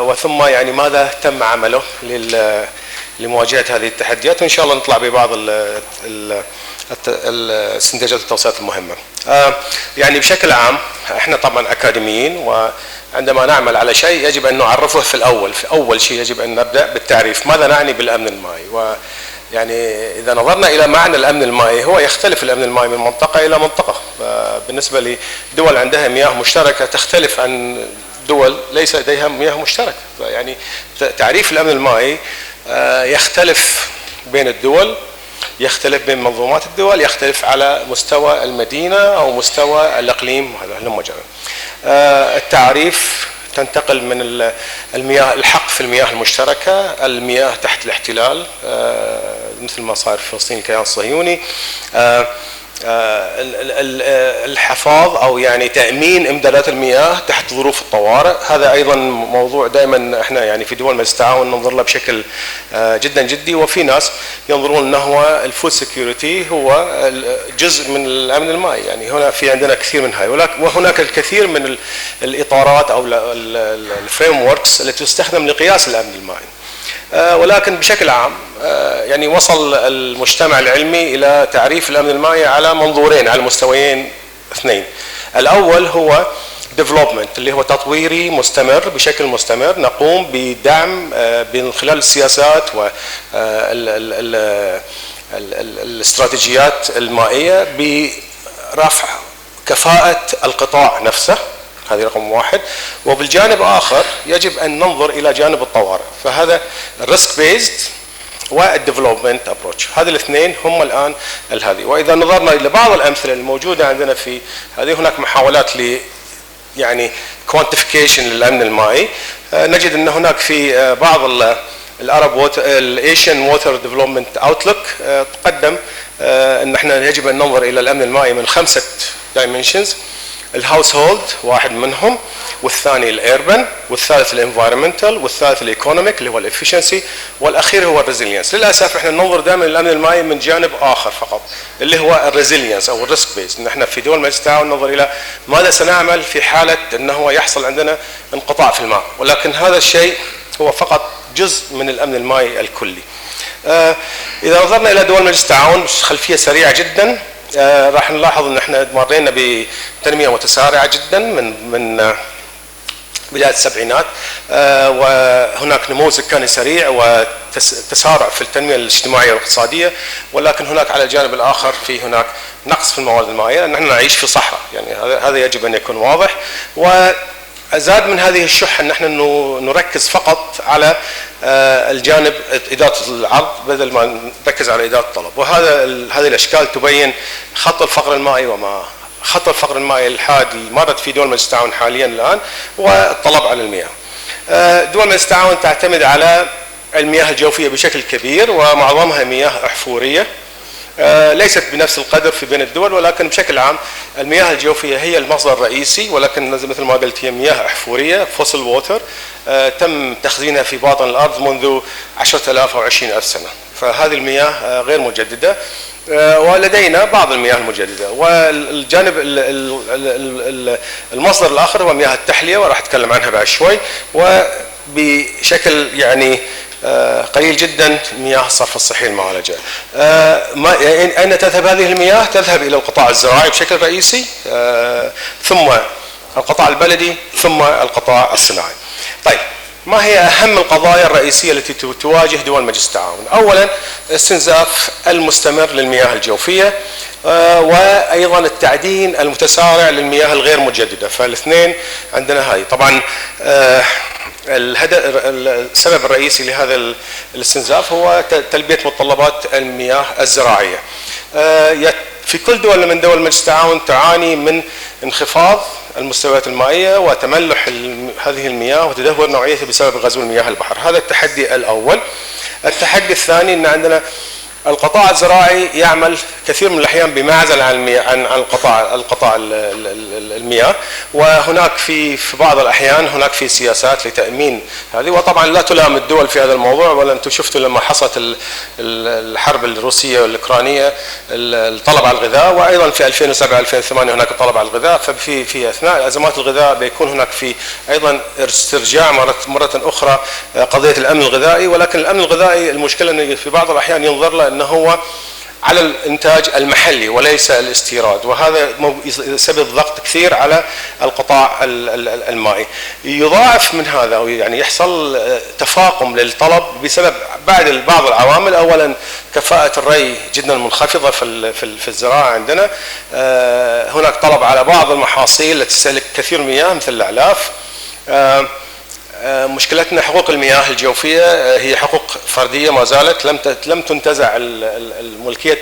وثم يعني ماذا تم عمله لمواجهة هذه التحديات، وإن شاء الله نطلع ببعض الاستنتاجات والتوصيات المهمة. يعني بشكل عام احنا طبعا أكاديميين، وعندما نعمل على شيء يجب أن نعرفه في الأول. في أول شيء يجب أن نبدأ بالتعريف ماذا نعني بالأمن المائي. ويعني إذا نظرنا إلى معنى الأمن المائي، هو يختلف الأمن المائي من منطقة إلى منطقة. بالنسبة لدول عندها مياه مشتركة تختلف عن دول ليس لديها مياه مشتركة. يعني تعريف الأمن المائي يختلف بين الدول، يختلف بين منظومات الدول، يختلف على مستوى المدينة أو مستوى الإقليم. هذا مجرد التعريف تنتقل من المياه، الحق في المياه المشتركة، المياه تحت الاحتلال مثل ما صار في فلسطين الكيان الصهيوني، الحفاظ أو يعني تأمين إمدادات المياه تحت ظروف الطوارئ. هذا أيضا موضوع دائما احنا يعني في دول مجلس التعاون ننظر له بشكل جدا جدي، وفي ناس ينظرون انه هو الفود سكيورتي هو جزء من الأمن المائي. يعني هنا في عندنا كثير من هاي، وهناك الكثير من الإطارات أو الفريم وركس التي تستخدم لقياس الأمن المائي. ولكن بشكل عام يعني وصل المجتمع العلمي إلى تعريف الأمن المائي على منظورين، على مستويين اثنين. الأول هو development اللي هو تطويري مستمر بشكل مستمر، نقوم بدعم من خلال السياسات والاستراتيجيات المائية برفع كفاءة القطاع نفسه، هذه رقم واحد. وبالجانب آخر يجب أن ننظر إلى جانب الطوارئ، فهذا الريسك بيزد والديفلوبمنت ابروتش، هذه الاثنين هم الآن هذه. وإذا نظرنا إلى بعض الأمثلة الموجودة عندنا في هذه، هناك محاولات يعني كوانتيفيكيشن للأمن المائي. نجد أن هناك في بعض الأيشن ووتر ديفلوبمنت اوتلوك تقدم أن احنا يجب أن ننظر إلى الأمن المائي من 5 دايمنشنز. الهاوس هولد واحد منهم، والثاني الاربن، والثالث الانفايرمنتال، والثالث الايكونوميك اللي هو الافشنسي، والاخير هو الريزيلينس. للاسف احنا ننظر دائما للامن المائي من جانب اخر فقط اللي هو الريزيلينس او الريسك بيز، ان احنا في دول مجلس التعاون ننظر الى ماذا سنعمل في حاله انه يحصل عندنا انقطاع في الماء، ولكن هذا الشيء هو فقط جزء من الامن المائي الكلي. اذا نظرنا الى دول مجلس التعاون خلفيه سريعه جدا، راح نلاحظ ان احنا مرينا بتنميه متسارعه جدا من بدايه السبعينات، وهناك نمو سكاني سريع وتسارع في التنميه الاجتماعيه والاقتصاديه، ولكن هناك على الجانب الاخر هناك نقص في الموارد المائيه، لان نحن نعيش في صحراء، يعني هذا يجب ان يكون واضح. وزاد من هذه الشح ان نحن نركز فقط على الجانب إدارة العرض بدل ما نركز على إدارة الطلب، هذه الأشكال تبين خط الفقر المائي وما خط الفقر المائي الحاد اللي مرت في دول مجلس التعاون حاليا الآن، والطلب على المياه. دول مجلس التعاون تعتمد على المياه الجوفية بشكل كبير، ومعظمها مياه أحفورية، ليست بنفس القدر في بين الدول، ولكن بشكل عام المياه الجوفية هي المصدر الرئيسي، ولكن مثل ما قلت هي مياه أحفورية فوسل ووتر، تم تخزينها في باطن الأرض منذ 10,000 أو 20,000 سنة، فهذه المياه غير مجددة، ولدينا بعض المياه المجددة. والجانب المصدر الآخر هو مياه التحلية، وراح أتكلم عنها بعد شوي، وبشكل يعني قليل جدا مياه الصرف الصحي المعالجة. أين تذهب هذه المياه؟ تذهب إلى القطاع الزراعي بشكل رئيسي، ثم القطاع البلدي، ثم القطاع الصناعي. طيب، ما هي أهم القضايا الرئيسية التي تواجه دول مجلس التعاون؟ أولا استنزاف المستمر للمياه الجوفية، وأيضا التعدين المتسارع للمياه الغير مجددة، فالاثنين عندنا هاي. طبعا السبب الرئيسي لهذا الاستنزاف هو تلبية متطلبات المياه الزراعية. في كل دولة من دول مجلس التعاون تعاني من انخفاض المستويات المائية وتملح هذه المياه وتدهور نوعيتها بسبب غزو المياه البحر، هذا التحدي الأول. التحدي الثاني أن عندنا القطاع الزراعي يعمل كثير من الأحيان بمعزل عن القطاع المياه، وهناك في بعض الأحيان هناك في سياسات لتأمين هذه، وطبعا لا تلام الدول في هذا الموضوع، ولا أنتم شفتوا لما حصلت الحرب الروسية والأوكرانية الطلب على الغذاء، وأيضا في 2007-2008 هناك طلب على الغذاء، ففي أثناء أزمات الغذاء بيكون هناك في أيضا استرجاع مرة أخرى قضية الأمن الغذائي. ولكن الأمن الغذائي المشكلة أنه في بعض الأحيان ينظر له أنه هو على الإنتاج المحلي وليس الاستيراد، وهذا يسبب ضغط كثير على القطاع المائي. يضاعف من هذا، أو يعني يحصل تفاقم للطلب بسبب بعض العوامل. أولا كفاءة الري جدا منخفضة في الزراعة عندنا، هناك طلب على بعض المحاصيل التي تستهلك كثير مياه مثل الأعلاف. مشكلتنا حقوق المياه الجوفية هي حقوق فردية ما زالت، لم تنتزع ملكية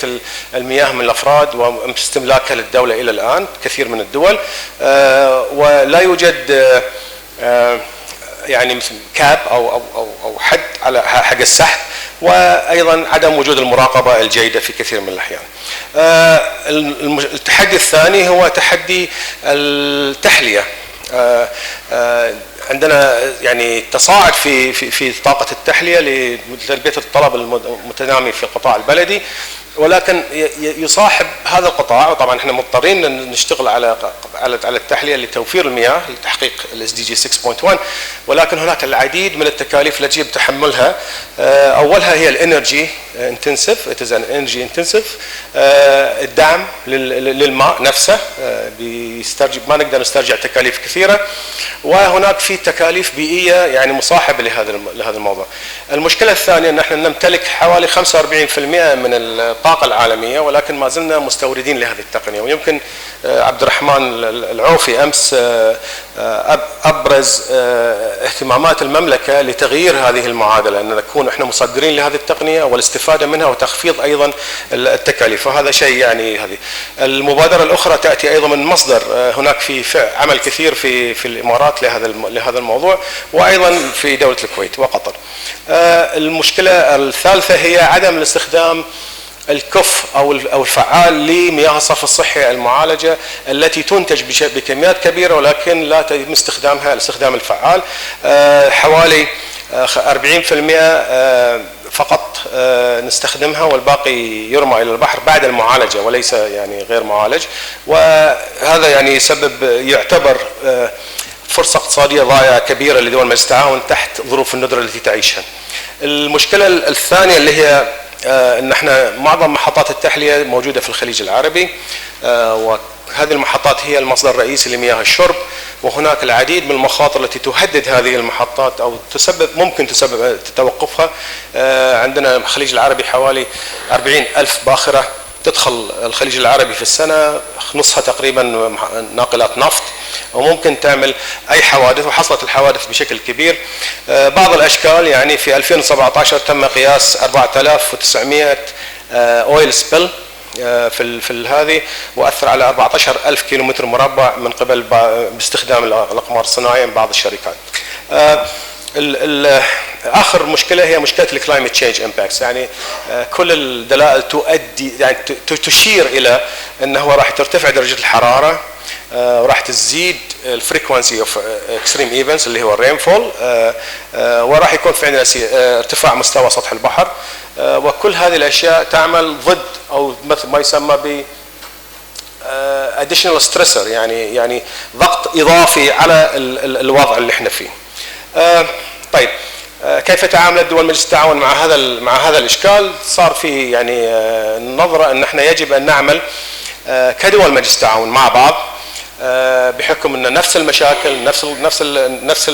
المياه من الأفراد واستملاكها للدولة إلى الآن كثير من الدول، ولا يوجد يعني مثل كاب أو حد على حق السحب، وأيضا عدم وجود المراقبة الجيدة في كثير من الأحيان. التحدي الثاني هو تحدي التحلية. عندنا يعني تصاعد في طاقة التحلية لتلبية الطلب المتنامي في القطاع البلدي، ولكن يصاحب هذا القطاع، وطبعا احنا مضطرين ان نشتغل على التحليه لتوفير المياه لتحقيق الاس دي جي 6.1، ولكن هناك العديد من التكاليف التي يجب تحملها. اولها هي الانرجي انتنسيف، انرجي انتنسيف، الدعم للماء نفسه بيسترجع، ما نقدر نسترجع تكاليف كثيره، وهناك في تكاليف بيئيه يعني مصاحبه لهذا الموضوع. المشكله الثانيه ان احنا نمتلك حوالي 45% من الطاقه العالميه، ولكن ما زلنا مستوردين لهذه التقنيه. ويمكن عبد الرحمن العوفي امس ابرز اهتمامات المملكه لتغيير هذه المعادله، ان نكون احنا مصدرين لهذه التقنيه والاستفاده منها وتخفيض ايضا التكاليف، وهذا شيء يعني هذه. المبادره الاخرى تاتي ايضا من مصدر، هناك في عمل كثير في الامارات لهذا الموضوع، وايضا في دوله الكويت وقطر. المشكله الثالثه هي عدم الاستخدام الكف او الفعال لمياه الصرف الصحي المعالجه التي تنتج بكميات كبيره، ولكن لا يتم استخدامها الاستخدام الفعال. حوالي 40% فقط نستخدمها، والباقي يرمى الى البحر بعد المعالجه وليس يعني غير معالج، وهذا يعني يعتبر فرصه اقتصاديه ضائعه كبيره لدول مجلس التعاون تحت ظروف الندره التي تعيشها. المشكله الثانيه اللي هي ان احنا معظم محطات التحليه موجوده في الخليج العربي، وهذه المحطات هي المصدر الرئيسي لمياه الشرب، وهناك العديد من المخاطر التي تهدد هذه المحطات او ممكن تسبب توقفها. عندنا الخليج العربي حوالي 40,000 باخره تدخل الخليج العربي في السنه، نصها تقريبا ناقلات نفط، وممكن تعمل اي حوادث، وحصلت الحوادث بشكل كبير. بعض الاشكال يعني في 2017 تم قياس 4900 اويل سبيل في هذه، واثر على 14,000 كيلومتر مربع من قبل باستخدام الاقمار الصناعيه من بعض الشركات. اخر مشكله هي مشكله الكلايمت تشينج امباكتس، يعني كل الدلائل تؤدي يعني تشير الى انه راح ترتفع درجه الحراره، وراح تزيد الفريكونسي اوف اكستريم ايفنتس اللي هو الرين فول، وراح يكون في عندنا ارتفاع مستوى سطح البحر، وكل هذه الاشياء تعمل ضد او مثل ما يسمى ب additional stressor، يعني ضغط اضافي على الوضع اللي احنا فيه. طيب كيف تعاملت دول مجلس التعاون مع هذا الاشكال؟ صار في يعني نظره ان احنا يجب ان نعمل كدول مجلس التعاون مع بعض، بحكم ان نفس المشاكل نفس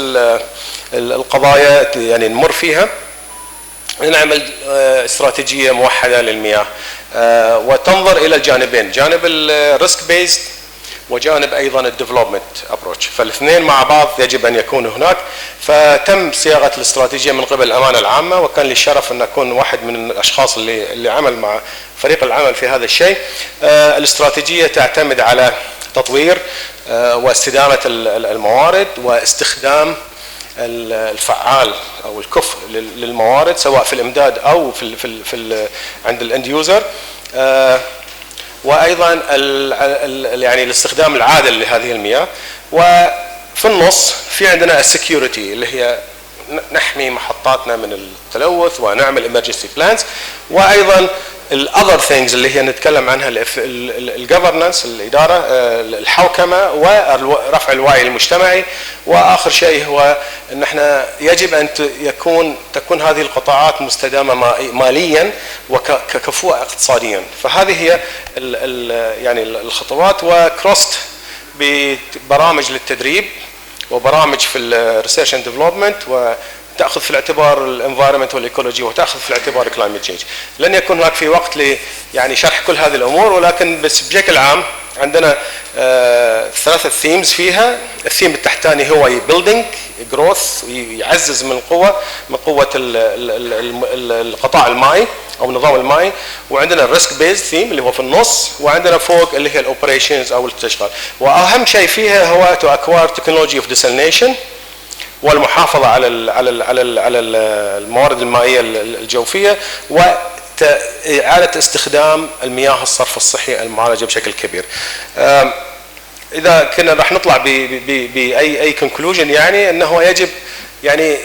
القضايا يعني نمر فيها، نعمل استراتيجيه موحده للمياه وتنظر الى الجانبين، جانب الريسك بيزد وجانب ايضا الديفلوبمنت ابروتش، فالاثنين مع بعض يجب ان يكونوا هناك. فتم صياغه الاستراتيجيه من قبل الامانه العامه، وكان لي الشرف ان اكون واحد من الاشخاص اللي عمل مع فريق العمل في هذا الشيء. الاستراتيجيه تعتمد على تطوير واستدامه الموارد واستخدام الفعال او الكفء للموارد، سواء في الامداد او في عند الاند يوزر، وايضا يعني الاستخدام العادل لهذه المياه. وفي النص في عندنا السكيورتي اللي هي نحمي محطاتنا من التلوث ونعمل emergency plans، وايضا الاذر ثينجز اللي هي نتكلم عنها الجفرنس، الاداره، الحوكمه ورفع الوعي المجتمعي. واخر شيء هو ان احنا يجب ان تكون هذه القطاعات مستدامه ماليا وكفؤه اقتصاديا. فهذه هي يعني الخطوات، وكروست ببرامج للتدريب وبرامج في الريسيرش اند ديفلوبمنت، وتاخذ في الاعتبار الانفايرمنت والايكولوجي، وتاخذ في الاعتبار الكلايمت تشينج. لن يكون هناك في وقت يعني شرح كل هذه الامور، ولكن بس بشكل عام عندنا ثلاثه ثيمز فيها. الثيم التحتاني هو بيلدينج جروث، يعزز من قوه القطاع المائي او النظام المائي، وعندنا الريسك بيز ثيم اللي هو في النص، وعندنا فوق اللي هي الاوبريشنز او الاشغال. واهم شيء فيها هو تو اكوار تكنولوجي اوف ديسلينيشن، والمحافظه على الموارد المائيه الجوفيه، وإعادة استخدام المياه الصرف الصحي المعالجه بشكل كبير. اذا كنا راح نطلع باي كونكلوجن، يعني انه يجب يعني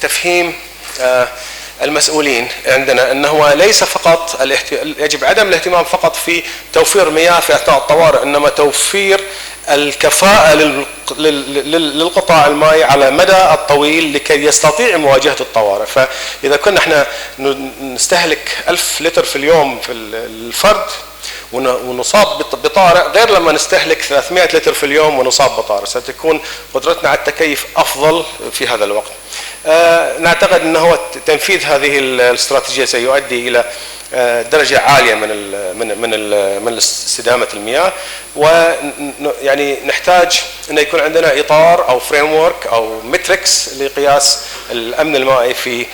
تفهيم المسؤولين عندنا أنه هو ليس فقط يجب عدم الاهتمام فقط في توفير مياه في أثناء الطوارئ، إنما توفير الكفاءة للقطاع المائي على مدى الطويل لكي يستطيع مواجهة الطوارئ. فإذا كنا احنا نستهلك 1000 لتر في اليوم في الفرد ونصاب بطارئ، غير لما نستهلك 300 لتر في اليوم ونصاب بطارئ، ستكون قدرتنا على التكيف أفضل في هذا الوقت. نعتقد أنه تنفيذ هذه الاستراتيجية سيؤدي إلى درجة عالية من استدامة المياه، ويعني نحتاج أن يكون عندنا إطار أو فريم ورك أو متريكس لقياس الأمن المائي في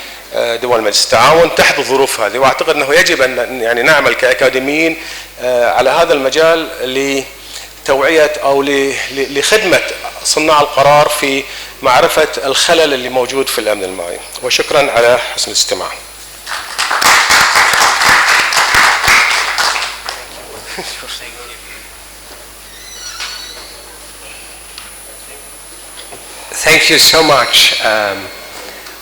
دول مجلس التعاون تحت الظروف هذه. واعتقد انه يجب ان يعني نعمل كاكاديميين على هذا المجال لتوعية او لخدمة صناع القرار في معرفة الخلل اللي موجود في الامن المائي. وشكرا على حسن الاستماع. Thank you so much.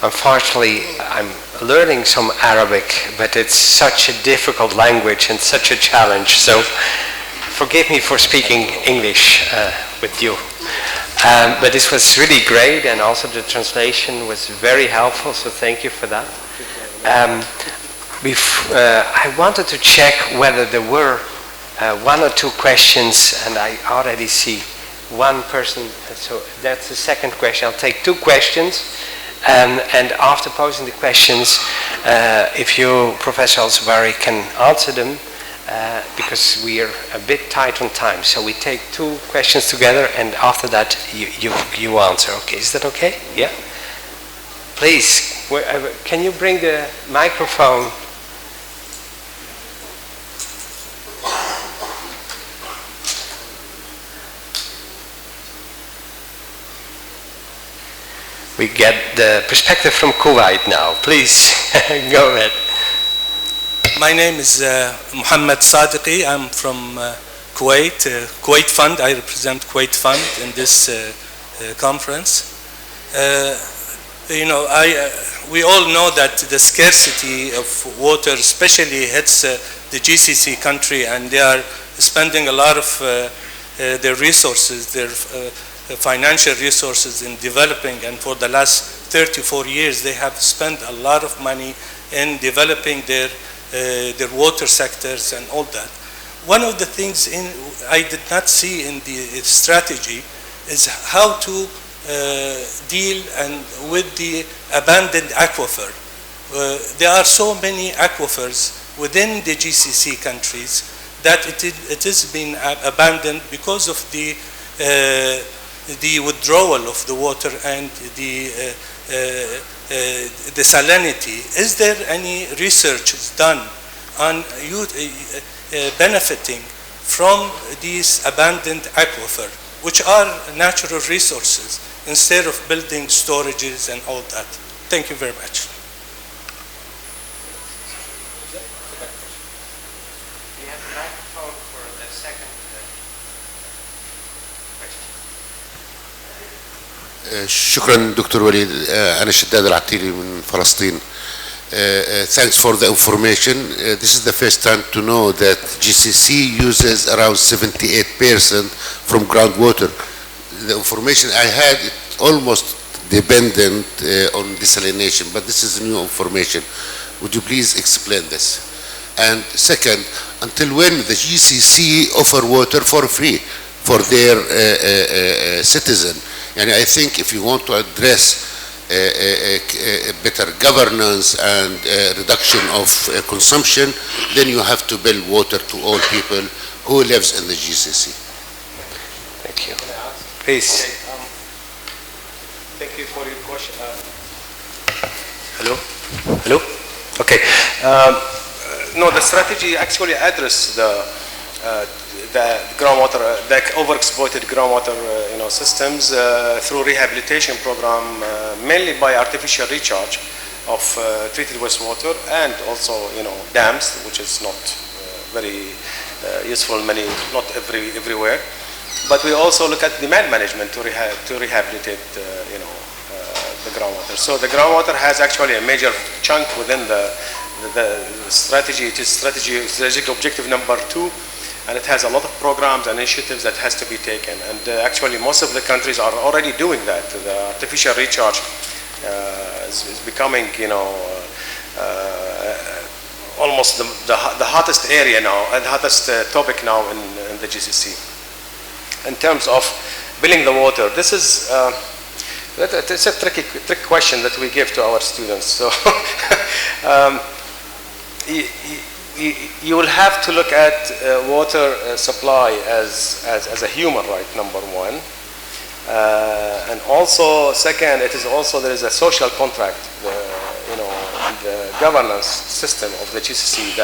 Unfortunately, I'm learning some Arabic, but it's such a difficult language and such a challenge, so forgive me for speaking English with you. But this was really great, and also the translation was very helpful, so thank you for that. I wanted to check whether there were one or two questions, and I already see one person, so that's the second question. I'll take two questions. And after posing the questions, if you, Professor Al-Zubari, can answer them, because we are a bit tight on time. So we take two questions together, and after that you answer. Okay, is that okay? Yeah? Please, can you bring the microphone? We get the perspective from Kuwait now. Please, go ahead. My name is Muhammad Sadiqi. I'm from Kuwait, Kuwait Fund. I represent Kuwait Fund in this conference. We all know that the scarcity of water especially hits the GCC country, and they are spending a lot of their resources, their financial resources in developing, and for the last 34 years they have spent a lot of money in developing their water sectors and all that. One of the things I did not see in the strategy is how to deal with the abandoned aquifer. There are so many aquifers within the GCC countries that it is being abandoned because of the withdrawal of the water and the salinity. Is there any research done on benefiting from these abandoned aquifer, which are natural resources, instead of building storages and all that? Thank you very much. شكرا دكتور وليد. أنا شداد العتيلي من فلسطين. Thanks for the information. This is the first time to know that GCC uses around 78% from groundwater. The information I had, it almost dependent on desalination, but this is new information. Would you please explain this? And second, until when the GCC offer water for free for their citizen? And I think if you want to address better governance and reduction of consumption, then you have to build water to all people who lives in the GCC. Thank you. Please. Thank you for your question. Hello? Hello? Okay. No, the strategy actually addressed the groundwater, the overexploited groundwater systems through rehabilitation program, mainly by artificial recharge of treated wastewater, and also dams, which is not very useful not everywhere. But we also look at demand management to rehabilitate groundwater. So the groundwater has actually a major chunk within the strategy. It is strategic objective number 2, and it has a lot of programs and initiatives that has to be taken. And actually most of the countries are already doing that. The artificial recharge is becoming, almost the hottest area now, and hottest topic now in the GCC. In terms of billing the water, this is it's a tricky question that we give to our students. So you will have to look at water supply as a human right, number one. And also, second, it is also, there is a social contract, the governance system of the GCC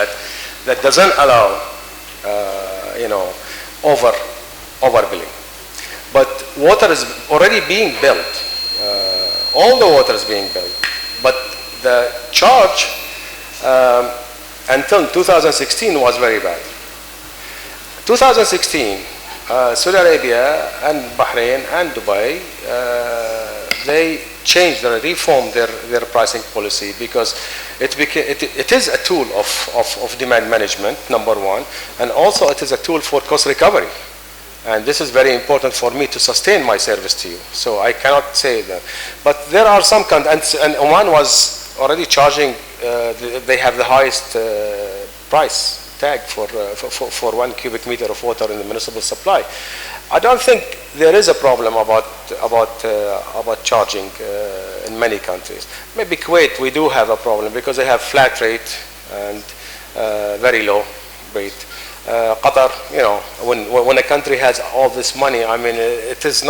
that doesn't allow, overbilling. But water is already being built. All the water is being built. But the charge until 2016 was very bad. 2016, Saudi Arabia and Bahrain and Dubai, they changed or reformed their pricing policy because it is a tool of demand management, number one, and also it is a tool for cost recovery. And this is very important for me to sustain my service to you. So I cannot say that. But there are some countries, and Oman was already charging, they have the highest price tag for 1 cubic meter of water in the municipal supply. I don't think there is a problem about charging in many countries. Maybe Kuwait, we do have a problem because they have flat rate and very low rate. Qatar, when a country has all this money, I mean, it is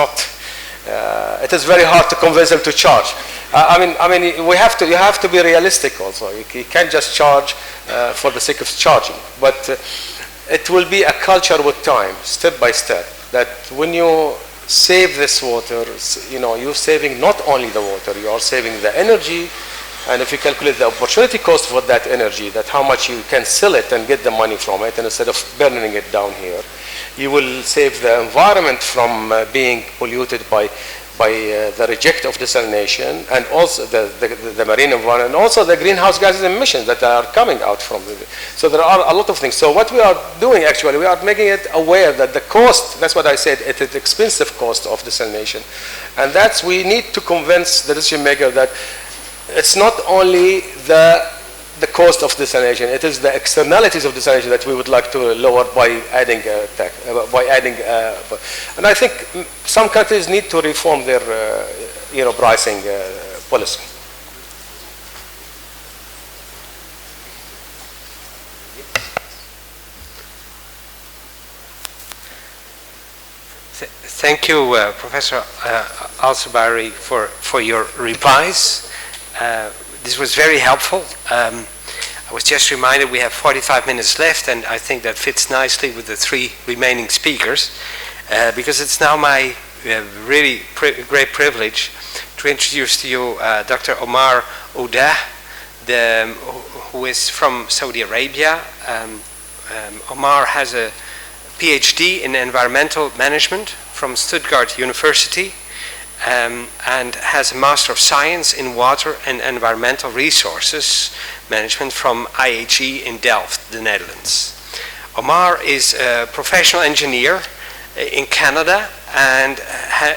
very hard to convince them to charge. You have to be realistic also. You can't just charge for the sake of charging. But it will be a culture with time, step by step, that when you save this water, you're saving not only the water, you are saving the energy. And if you calculate the opportunity cost for that energy, that how much you can sell it and get the money from it, and instead of burning it down here, you will save the environment from being polluted by the reject of desalination, and also the marine environment, and also the greenhouse gases emissions that are coming out from it. So there are a lot of things. So what we are doing actually, we are making it aware that the cost, that's what I said, it is expensive cost of desalination. And we need to convince the decision maker that it's not only the cost of desalination, it is the externalities of desalination that we would like to lower by adding and I think some countries need to reform their pricing policy. Thank you, Professor Al-Sabari, for your replies. This was very helpful. I was just reminded we have 45 minutes left, and I think that fits nicely with the 3 remaining speakers, because it's now my really great privilege to introduce to you Dr. Omar Oudah, who is from Saudi Arabia. Omar has a PhD in environmental management from Stuttgart University, and has a Master of Science in Water and Environmental Resources Management from IHE in Delft, the Netherlands. Omar is a professional engineer in Canada and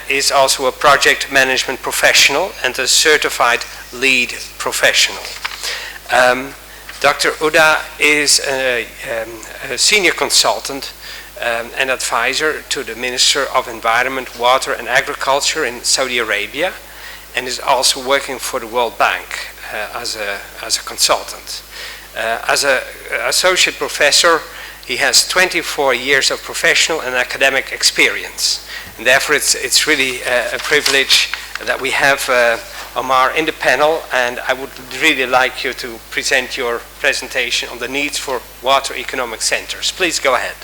is also a project management professional and a certified lead professional. Dr. Oudah is a senior consultant and advisor to the Minister of Environment, Water and Agriculture in Saudi Arabia, and is also working for the World Bank as a consultant. As an associate professor, he has 24 years of professional and academic experience, and therefore it's really a privilege that we have Omar in the panel, and I would really like you to present your presentation on the needs for water economic centers. Please go ahead.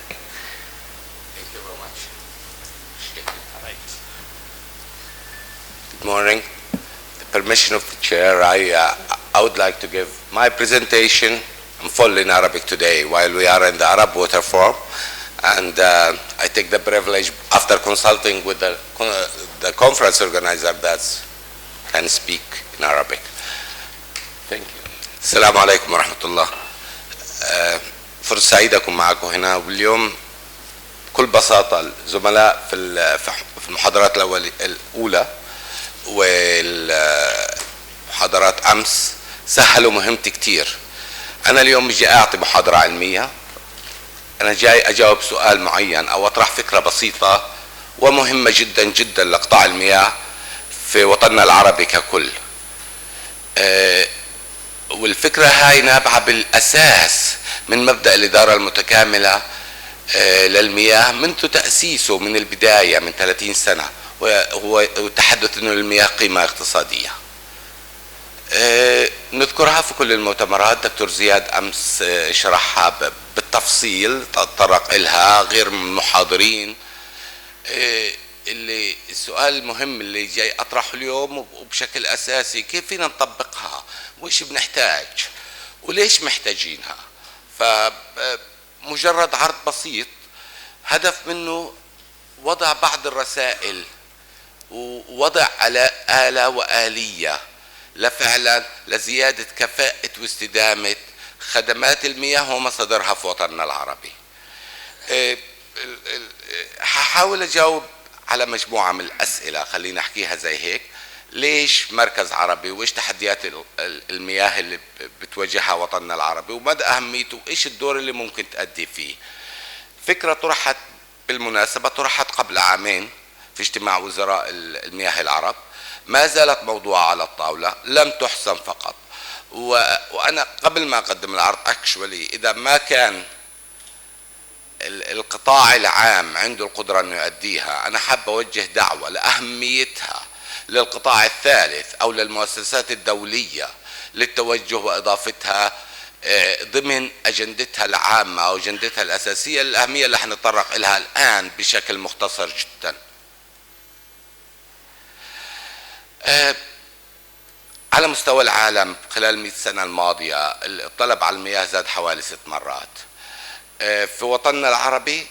Good morning. With the permission of the chair, I would like to give my presentation. I'm full in Arabic today while we are in the Arab Water Forum, and I take the privilege, after consulting with the conference organizer, that's can speak in Arabic. Thank you. السلام عليكم ورحمة الله. فرصة سعيدة أكون معكم هنا، واليوم بكل بساطة الزملاء في المحاضرات الأولى والمحاضرات أمس سهلوا مهمتي كتير. أنا اليوم مش جاي أعطي محاضرة علمية، أنا جاي أجاوب سؤال معين أو أطرح فكرة بسيطة ومهمة جدا جدا لقطاع المياه في وطننا العربي ككل. والفكرة هاي نابعة بالأساس من مبدأ الإدارة المتكاملة للمياه منذ تأسيسه من البداية من 30 سنة، وهو التحدث أنه المياه قيمة اقتصادية. نذكرها في كل المؤتمرات. دكتور زياد أمس شرحها بالتفصيل، تطرق إلها غير محاضرين. اللي السؤال المهم اللي جاي أطرحه اليوم وبشكل أساسي، كيف فينا نطبقها وإيش بنحتاج وليش محتاجينها. فمجرد عرض بسيط هدف منه وضع بعض الرسائل ووضع آلة وآلية لفعلا لزيادة كفاءة واستدامة خدمات المياه ومصادرها في وطننا العربي. هحاول أجاوب على مجموعة من الأسئلة، خلينا أحكيها زي هيك. ليش مركز عربي، وإيش تحديات المياه اللي بتواجهها وطننا العربي، ومدى أهميته، وإيش الدور اللي ممكن تأدي فيه. فكرة طرحت بالمناسبة، طرحت قبل عامين في اجتماع وزراء المياه العرب، ما زالت موضوعة على الطاولة، لم تحسم فقط. وأنا قبل ما أقدم العرض أكشولي، إذا ما كان القطاع العام عنده القدرة أنه يؤديها، أنا حاب أوجه دعوة لأهميتها للقطاع الثالث أو للمؤسسات الدولية للتوجه وإضافتها ضمن أجندتها العامة أو أجندتها الأساسية الأهمية اللي حنتطرق لها الآن بشكل مختصر جدا. على مستوى العالم خلال 100 سنة الماضية الطلب على المياه زاد حوالي 6 مرات. في وطننا العربي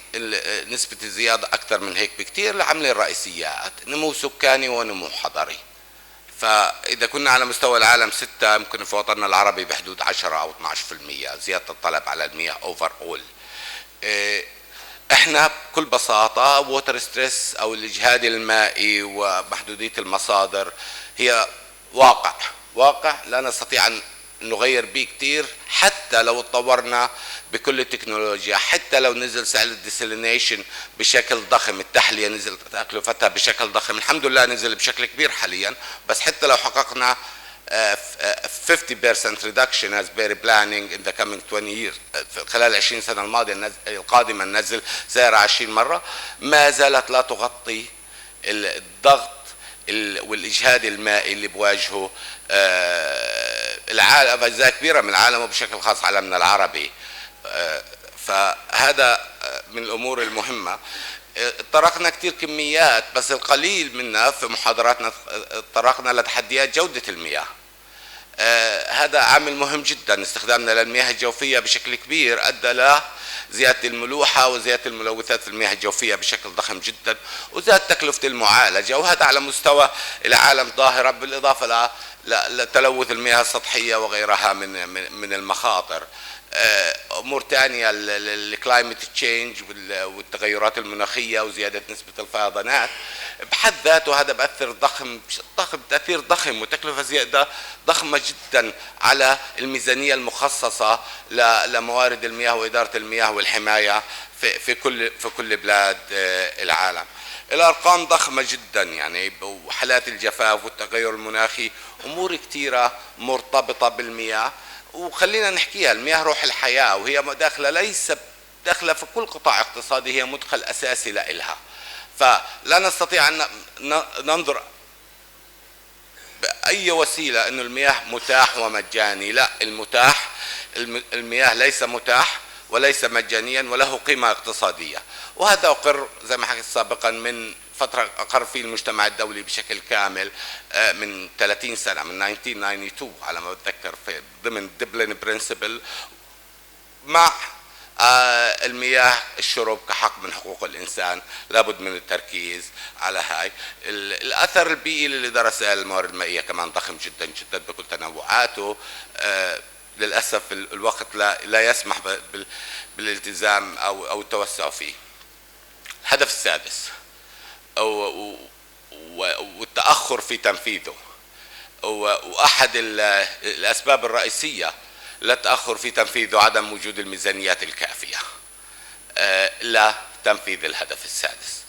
نسبة الزيادة أكثر من هيك بكتير لعمل الرئيسيات، نمو سكاني ونمو حضري. فإذا كنا على مستوى العالم 6، يمكن في وطننا العربي بحدود 10 أو 12% زيادة الطلب على المياه أوفر أول. احنا بكل بساطة ووتر ستريس أو الإجهاد المائي ومحدودية المصادر هي واقع لا نستطيع أن نغير به كتير، حتى لو اتطورنا بكل التكنولوجيا، حتى لو نزل سعر الديسلينيشن بشكل ضخم، التحلية نزل تكلفتها بشكل ضخم، الحمد لله نزل بشكل كبير حاليا، بس حتى لو حققنا 50% reduction as per planning in the coming 20 years، خلال 20 سنة الماضية القادمة ننزل سعر 20 مرة، ما زالت لا تغطي الضغط والإجهاد المائي اللي بواجهه العالم، أجزاء كبيرة من العالم وبشكل خاص عالمنا العربي. فهذا من الأمور المهمة. طرقنا كتير كميات، بس القليل منها في محاضراتنا طرقنا لتحديات جودة المياه. هذا عامل مهم جدا. استخدامنا للمياه الجوفية بشكل كبير أدى لزيادة الملوحة وزيادة الملوثات في المياه الجوفية بشكل ضخم جدا، وزاد تكلفة المعالجة، وهذا على مستوى العالم ظاهرة، بالإضافة لتلوث المياه السطحية وغيرها من المخاطر. امور ثانيه الكلايمت تشينج والتغيرات المناخيه وزياده نسبه الفيضانات بحد ذاته، هذا بأثر تاثير ضخم وتكلفه زياده ضخمه جدا على الميزانيه المخصصه لموارد المياه واداره المياه والحمايه في كل بلاد العالم. الارقام ضخمه جدا يعني، وحالات الجفاف والتغير المناخي امور كثيره مرتبطه بالمياه، وخلينا نحكيها. المياه روح الحياة، وهي داخلة في كل قطاع اقتصادي، هي مدخل أساسي لإلها. فلا نستطيع أن ننظر بأي وسيلة أن المياه متاح ومجاني. لا، المياه ليس متاح وليس مجانيا وله قيمة اقتصادية، وهذا أقر زي ما حكيت سابقا من فترة أقر فيه المجتمع الدولي بشكل كامل من 30 سنة، من 1992 على ما أتذكر، في ضمن دبلن برنسبل، مع المياه الشرب كحق من حقوق الإنسان، لابد من التركيز على هاي. الأثر البيئي اللي درس الموارد المائية كمان ضخم جدا جدا بكل تنوعاته. للأسف الوقت لا يسمح بالالتزام أو التوسع فيه. الهدف السادس والتأخر في تنفيذه، وأحد الأسباب الرئيسية للتأخر في تنفيذه عدم وجود الميزانيات الكافية لتنفيذ الهدف السادس.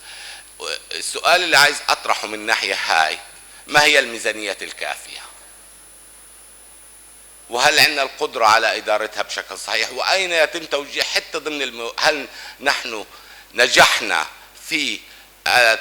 السؤال اللي عايز أطرحه من ناحية هاي، ما هي الميزانيات الكافية؟ وهل عندنا القدرة على إدارتها بشكل صحيح؟ وأين يتم توجيه حتى ضمن هل نحن نجحنا في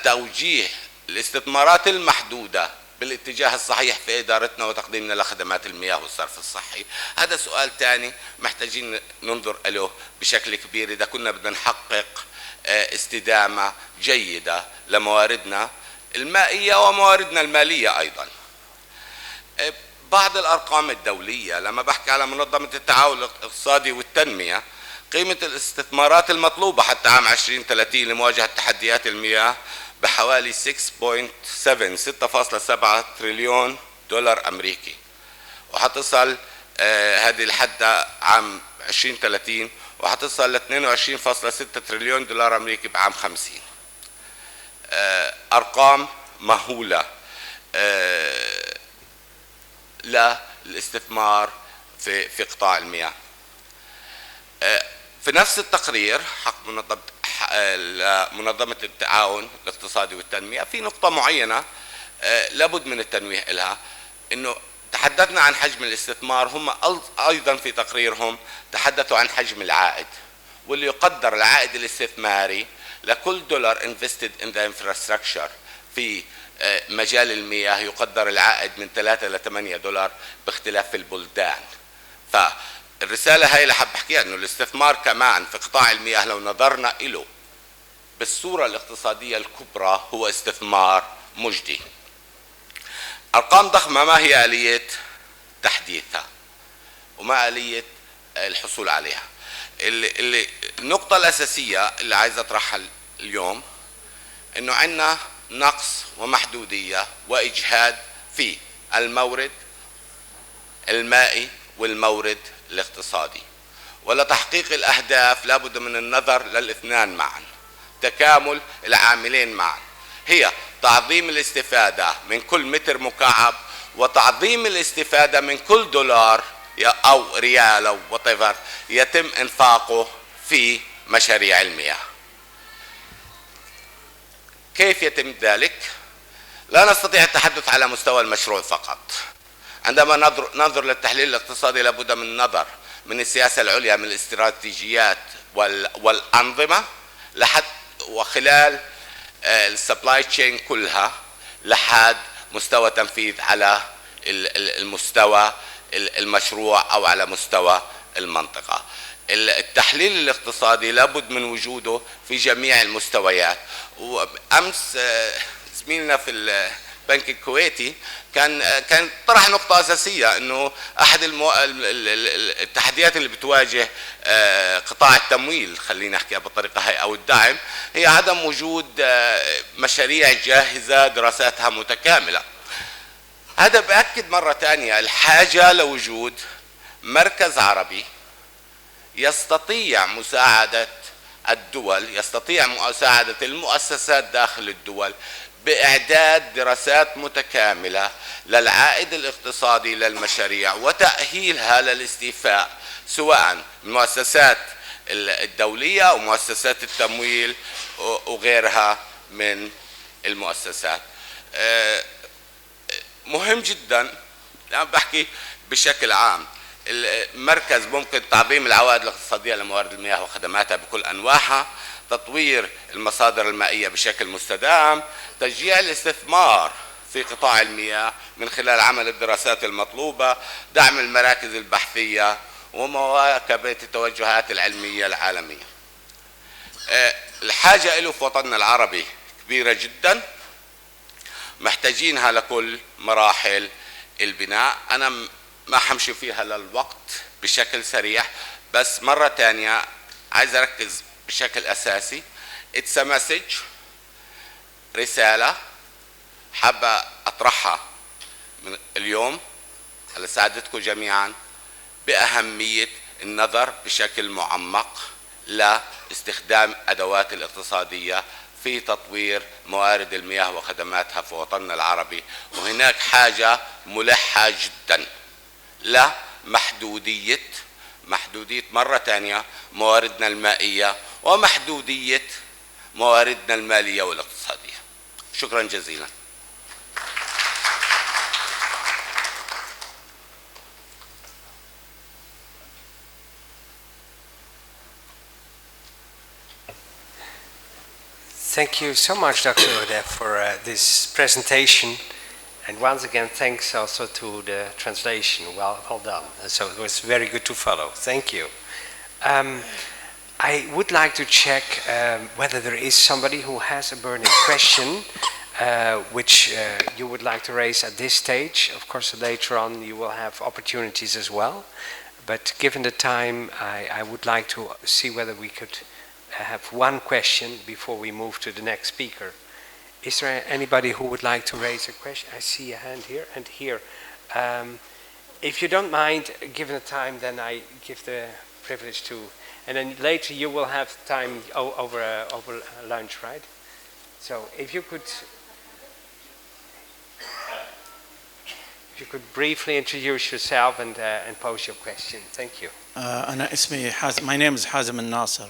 توجيه الاستثمارات المحدودة بالاتجاه الصحيح في إدارتنا وتقديمنا لخدمات المياه والصرف الصحي؟ هذا سؤال ثاني محتاجين ننظر له بشكل كبير إذا كنا بدنا نحقق استدامة جيدة لمواردنا المائية ومواردنا المالية أيضا. بعض الأرقام الدولية لما بحكي على منظمة التعاون الاقتصادي والتنمية، قيمة الاستثمارات المطلوبة حتى عام 2030 لمواجهة تحديات المياه بحوالي 6.7 تريليون دولار أمريكي، وحتصل هذه الحد عام 2030 وحتصل ل 22.6 تريليون دولار أمريكي بعام 50. أرقام مهولة للاستثمار في قطاع المياه. في نفس التقرير حق منظمة التعاون الاقتصادي والتنمية في نقطة معينة لابد من التنويه لها، انه تحدثنا عن حجم الاستثمار، هم ايضا في تقريرهم تحدثوا عن حجم العائد، واللي يقدر العائد الاستثماري لكل دولار invested in the infrastructure في مجال المياه يقدر العائد من 3 إلى 8 دولار باختلاف البلدان. فالرسالة هاي اللي حاب احكيها انه الاستثمار كمان في قطاع المياه لو نظرنا له بالصورة الاقتصادية الكبرى هو استثمار مجدي. أرقام ضخمة، ما هي آلية تحديثها وما آلية الحصول عليها؟ النقطة الأساسية اللي عايز أطرحها اليوم إنه عندنا نقص ومحدودية وإجهاد في المورد المائي والمورد الاقتصادي، ولتحقيق الأهداف لابد من النظر للاثنان معا، تكامل العاملين معا، هي تعظيم الاستفادة من كل متر مكعب وتعظيم الاستفادة من كل دولار أو ريال أو whatever يتم إنفاقه في مشاريع المياه. كيف يتم ذلك؟ لا نستطيع التحدث على مستوى المشروع فقط. عندما ننظر للتحليل الاقتصادي لابد من النظر من السياسة العليا، من الاستراتيجيات والأنظمة لحد وخلال السبلاي تشين كلها لحد مستوى تنفيذ على المستوى المشروع أو على مستوى المنطقة. التحليل الاقتصادي لابد من وجوده في جميع المستويات. وأمس زميلنا في البنك الكويتي كان طرح نقطة أساسية إنه أحد التحديات اللي بتواجه قطاع التمويل، خلينا نحكيها بالطريقة هاي، أو الدعم، هي عدم وجود مشاريع جاهزة دراساتها متكاملة. هذا بأكد مرة ثانية الحاجة لوجود مركز عربي يستطيع مساعدة الدول، يستطيع مساعدة المؤسسات داخل الدول بإعداد دراسات متكاملة للعائد الاقتصادي للمشاريع وتأهيلها للاستيفاء، سواء المؤسسات الدولية أو مؤسسات التمويل وغيرها من المؤسسات. مهم جدا، أنا بحكي بشكل عام، المركز ممكن تعظيم العوائد الاقتصادية لموارد المياه وخدماتها بكل أنواعها، تطوير المصادر المائية بشكل مستدام، تشجيع الاستثمار في قطاع المياه من خلال عمل الدراسات المطلوبة، دعم المراكز البحثية ومواكبة التوجهات العلمية العالمية. الحاجة له في وطننا العربي كبيرة جدا، محتاجينها لكل مراحل البناء. أنا ما حمشي فيها للوقت بشكل سريع، بس مرة تانية عايز أركز بشكل أساسي. It's a message، رسالة حابة أطرحها من اليوم على سعادتكم جميعا بأهمية النظر بشكل معمق لاستخدام أدوات الاقتصادية في تطوير موارد المياه وخدماتها في وطننا العربي. وهناك حاجة ملحة جدا لمحدودية مرة ثانية مواردنا المائية ومحدودية مواردنا المالية والاقتصادية. شكرا جزيلا. Thank you so much, Dr. Ode, for this presentation. And once again, thanks also to the translation. Well done. So it was very good to follow. Thank you. I would like to check whether there is somebody who has a burning question which you would like to raise at this stage. Of course, later on you will have opportunities as well. But given the time, I would like to see whether we could have one question before we move to the next speaker. Is there anybody who would like to raise a question? I see a hand here and here. If you don't mind, given the time, then I give the privilege to, and then later you will have time over lunch, right? So if you could briefly introduce yourself and pose your question. Thank you. My name is Hazem al-Nasser,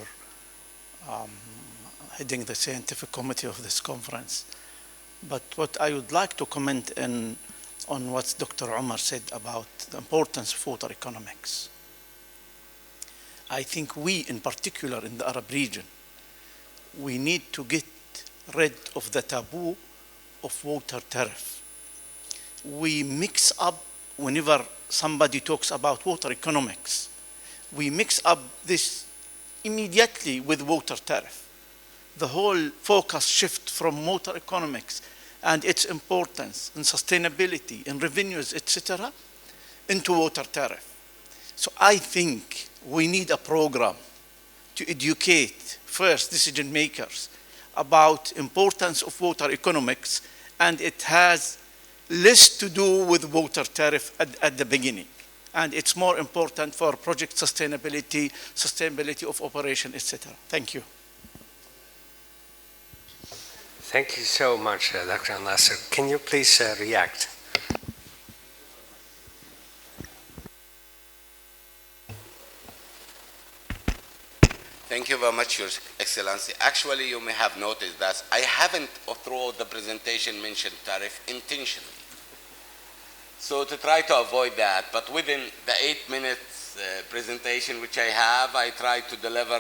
heading the scientific committee of this conference. But what I would like to comment on what Dr. Omar said about the importance of water economics. I think we, in particular in the Arab region, we need to get rid of the taboo of water tariff. We mix up, whenever somebody talks about water economics, we mix up this immediately with water tariff. The whole focus shift from water economics and its importance in sustainability, in revenues, etc., into water tariff. So I think we need a program to educate first decision makers about importance of water economics, and it has less to do with water tariff at the beginning. And it's more important for project sustainability, sustainability of operation, etc. Thank you. Thank you so much, Dr. Al-Nasser. Can you please react? Thank you very much, Your Excellency. Actually, you may have noticed that I haven't, throughout the presentation, mentioned tariff intentionally. So to try to avoid that, but within the 8 minutes presentation which I have, I try to deliver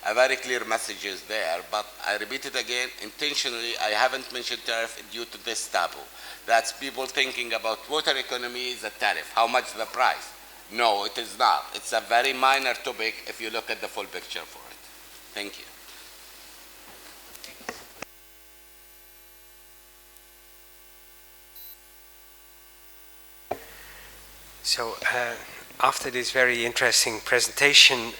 a very clear messages there. But I repeat it again, intentionally, I haven't mentioned tariff due to this taboo. That's people thinking about water economy is a tariff. How much the price? No, it is not. It's a very minor topic if you look at the full picture for it. Thank you. So after this very interesting presentation,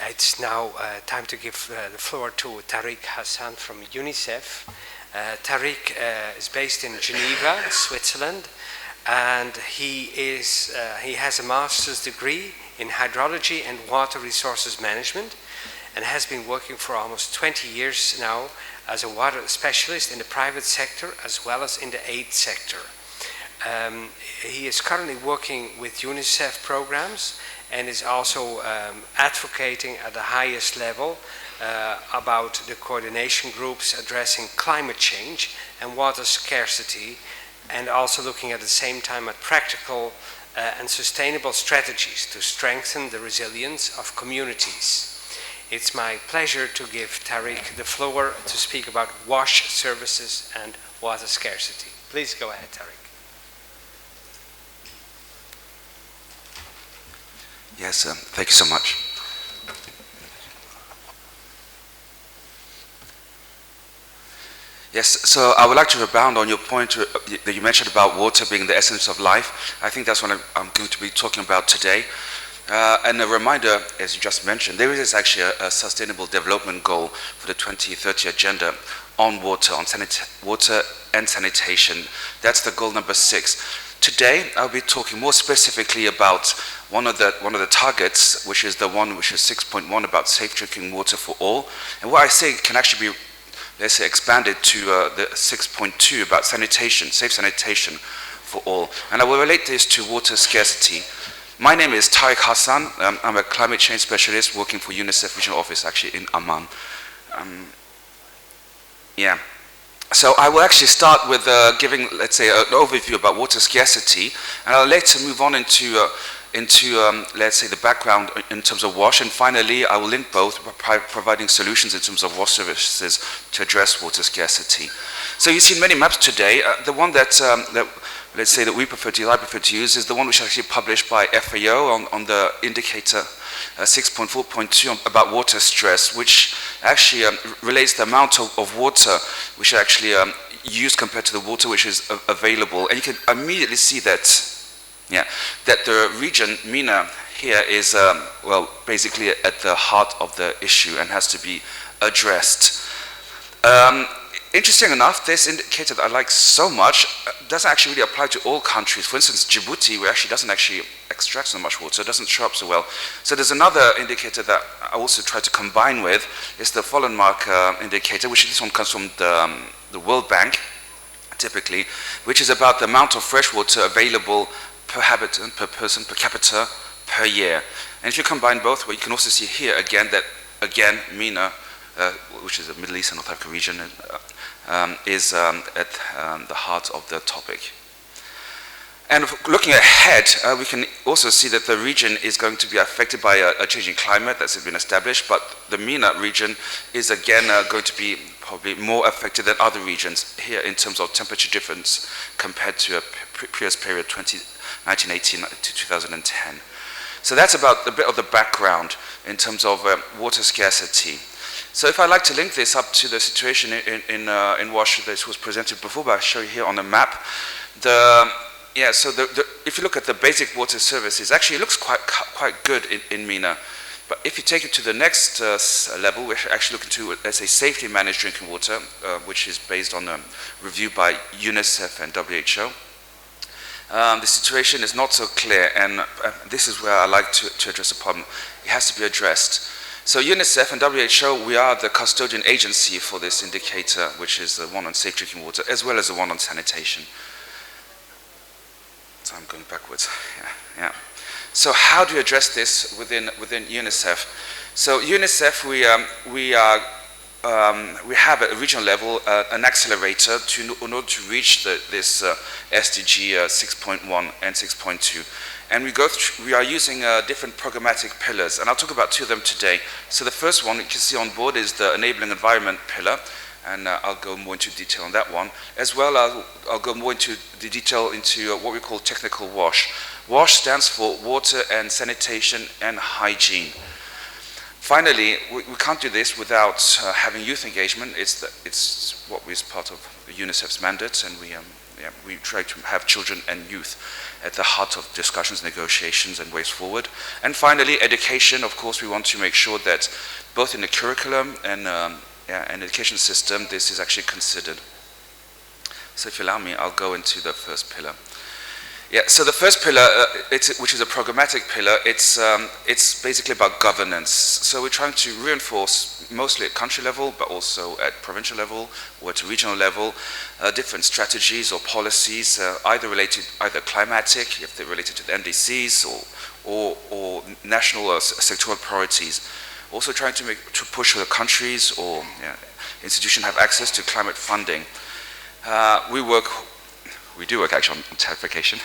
it's now time to give the floor to Tariq Hassan from UNICEF. Tariq is based in Geneva, Switzerland, and he has a master's degree in hydrology and water resources management, and has been working for almost 20 years now as a water specialist in the private sector as well as in the aid sector. He is currently working with UNICEF programs and is also advocating at the highest level about the coordination groups addressing climate change and water scarcity, and also looking at the same time at practical and sustainable strategies to strengthen the resilience of communities. It's my pleasure to give Tariq the floor to speak about wash services and water scarcity. Please go ahead, Tariq. Yes, thank you so much. Yes, so I would like to rebound on your point that you mentioned about water being the essence of life. I think that's what I'm going to be talking about today. And a reminder, as you just mentioned, there is actually a sustainable development goal for the 2030 agenda on water, water and sanitation. That's the goal number 6. Today, I'll be talking more specifically about one of the targets, which is the one which is 6.1 about safe drinking water for all. And what I say can actually be, let's say, expanded to the 6.2 about sanitation, safe sanitation for all. And I will relate this to water scarcity. My name is Tariq Hassan. I'm a climate change specialist working for UNICEF Regional Office, actually in Amman. Yeah. So I will actually start with giving, let's say, an overview about water scarcity, and I'll later move on into let's say, the background in terms of WASH, and finally I will link both by providing solutions in terms of WASH services to address water scarcity. So you've seen many maps today. The one that let's say that I prefer to use is the one which is actually published by FAO on the indicator 6.4.2 about water stress, which actually relates the amount of water which is actually used compared to the water which is available. And you can immediately see that, that the region, MENA, here is, well, basically at the heart of the issue and has to be addressed. Interesting enough, this indicator that I like so much doesn't actually really apply to all countries. For instance, Djibouti, where actually doesn't actually extract so much water, doesn't show up so well. So there's another indicator that I also try to combine with, is the Vollenmark indicator, which this one comes from the World Bank, typically, which is about the amount of fresh water available per habitant, per person, per capita, per year. And if you combine both, well, you can also see here again that, again, MENA, which is the Middle East and North Africa region, is at the heart of the topic. And looking ahead, we can also see that the region is going to be affected by a changing climate that's been established, but the MENA region is again going to be probably more affected than other regions here in terms of temperature difference compared to a previous period, 1918 to 2010. So that's about a bit of the background in terms of water scarcity. So if I'd like to link this up to the situation in WASH that was presented before, but I'll show you here on the map. So if you look at the basic water services, actually it looks quite good in MENA. But if you take it to the next level, we're actually looking to, let's say, safely managed drinking water, which is based on a review by UNICEF and WHO. The situation is not so clear, and this is where I like to address the problem. It has to be addressed. So UNICEF and WHO, we are the custodian agency for this indicator, which is the one on safe drinking water, as well as the one on sanitation. So I'm going backwards. Yeah. So how do you address this within UNICEF? So UNICEF, we have at a regional level an accelerator in order to reach this SDG 6.1 and 6.2. And we are using different programmatic pillars, and I'll talk about 2 of them today. So the first one you can see on board is the enabling environment pillar, and I'll go more into detail on that one. As well, I'll go more into the detail into what we call technical WASH. WASH stands for water and sanitation and hygiene. Finally, we can't do this without having youth engagement. It's what is part of UNICEF's mandate, and we try to have children and youth at the heart of discussions, negotiations, and ways forward. And finally, education. Of course, we want to make sure that both in the curriculum and education system, this is actually considered. So if you allow me, I'll go into the first pillar. So the first pillar, which is a programmatic pillar, it's basically about governance. So we're trying to reinforce, mostly at country level, but also at provincial level or at regional level, different strategies or policies, either climatic, if they're related to the NDCs, or national or sectoral priorities. Also trying to push the countries or institutions have access to climate funding. We do work actually on tarification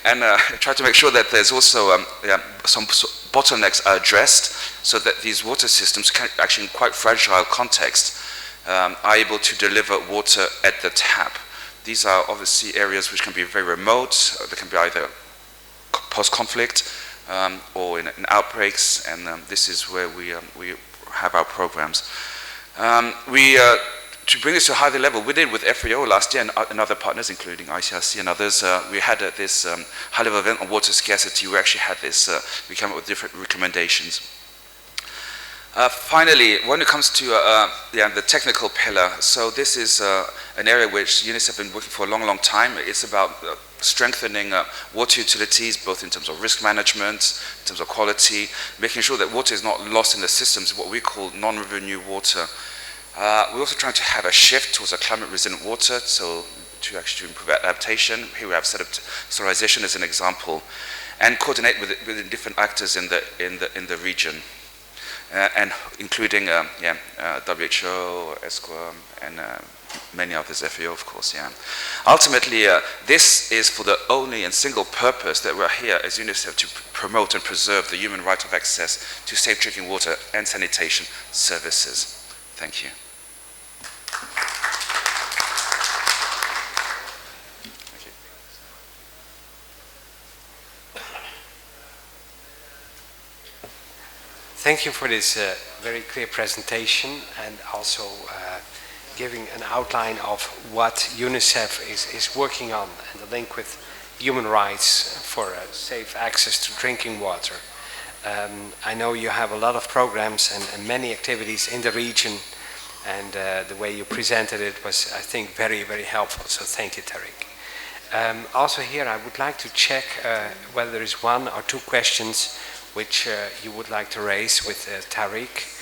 and try to make sure that there's also some bottlenecks are addressed so that these water systems can actually, in quite fragile context, are able to deliver water at the tap. These are obviously areas which can be very remote. They can be either post-conflict or in outbreaks, and this is where we have our programs. We to bring this to a higher level, we did with FAO last year and other partners, including ICRC and others. We had this high-level event on water scarcity. We actually had this, we came up with different recommendations. Finally, when it comes to the technical pillar, so this is an area which UNICEF have been working for a long, long time. It's about strengthening water utilities, both in terms of risk management, in terms of quality, making sure that water is not lost in the systems, what we call non-revenue water. We're also trying to have a shift towards a climate-resilient water, so to actually improve adaptation. Here we have set up sterilization as an example, and coordinate with different actors in the region. And including WHO, ESCOM, and many others, FAO, of course, yeah. Ultimately, this is for the only and single purpose that we're here as UNICEF to promote and preserve the human right of access to safe drinking water and sanitation services. Thank you. Thank you for this very clear presentation, and also giving an outline of what UNICEF is working on and the link with human rights for safe access to drinking water. I know you have a lot of programs and many activities in the region, and the way you presented it was, I think, very, very helpful. So thank you, Tariq. Also here, I would like to check whether there is one or two questions which you would like to raise with Tariq.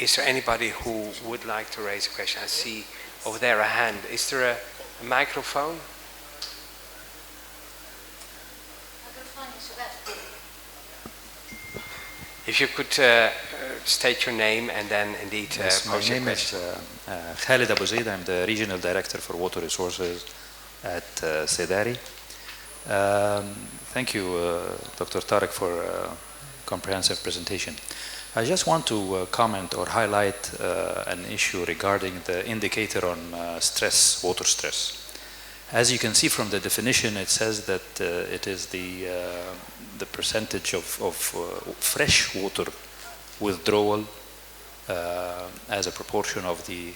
Is there anybody who would like to raise a question? I see over there a hand. Is there a microphone? If you could state your name and then indeed yes, pose your question. My name is Khalid Abu Zaid. I'm the Regional Director for Water Resources at Sedari. Thank you, Dr. Tariq, for comprehensive presentation. I just want to comment or highlight an issue regarding the indicator on stress, water stress. As you can see from the definition, it says that it is the percentage of fresh water withdrawal as a proportion of the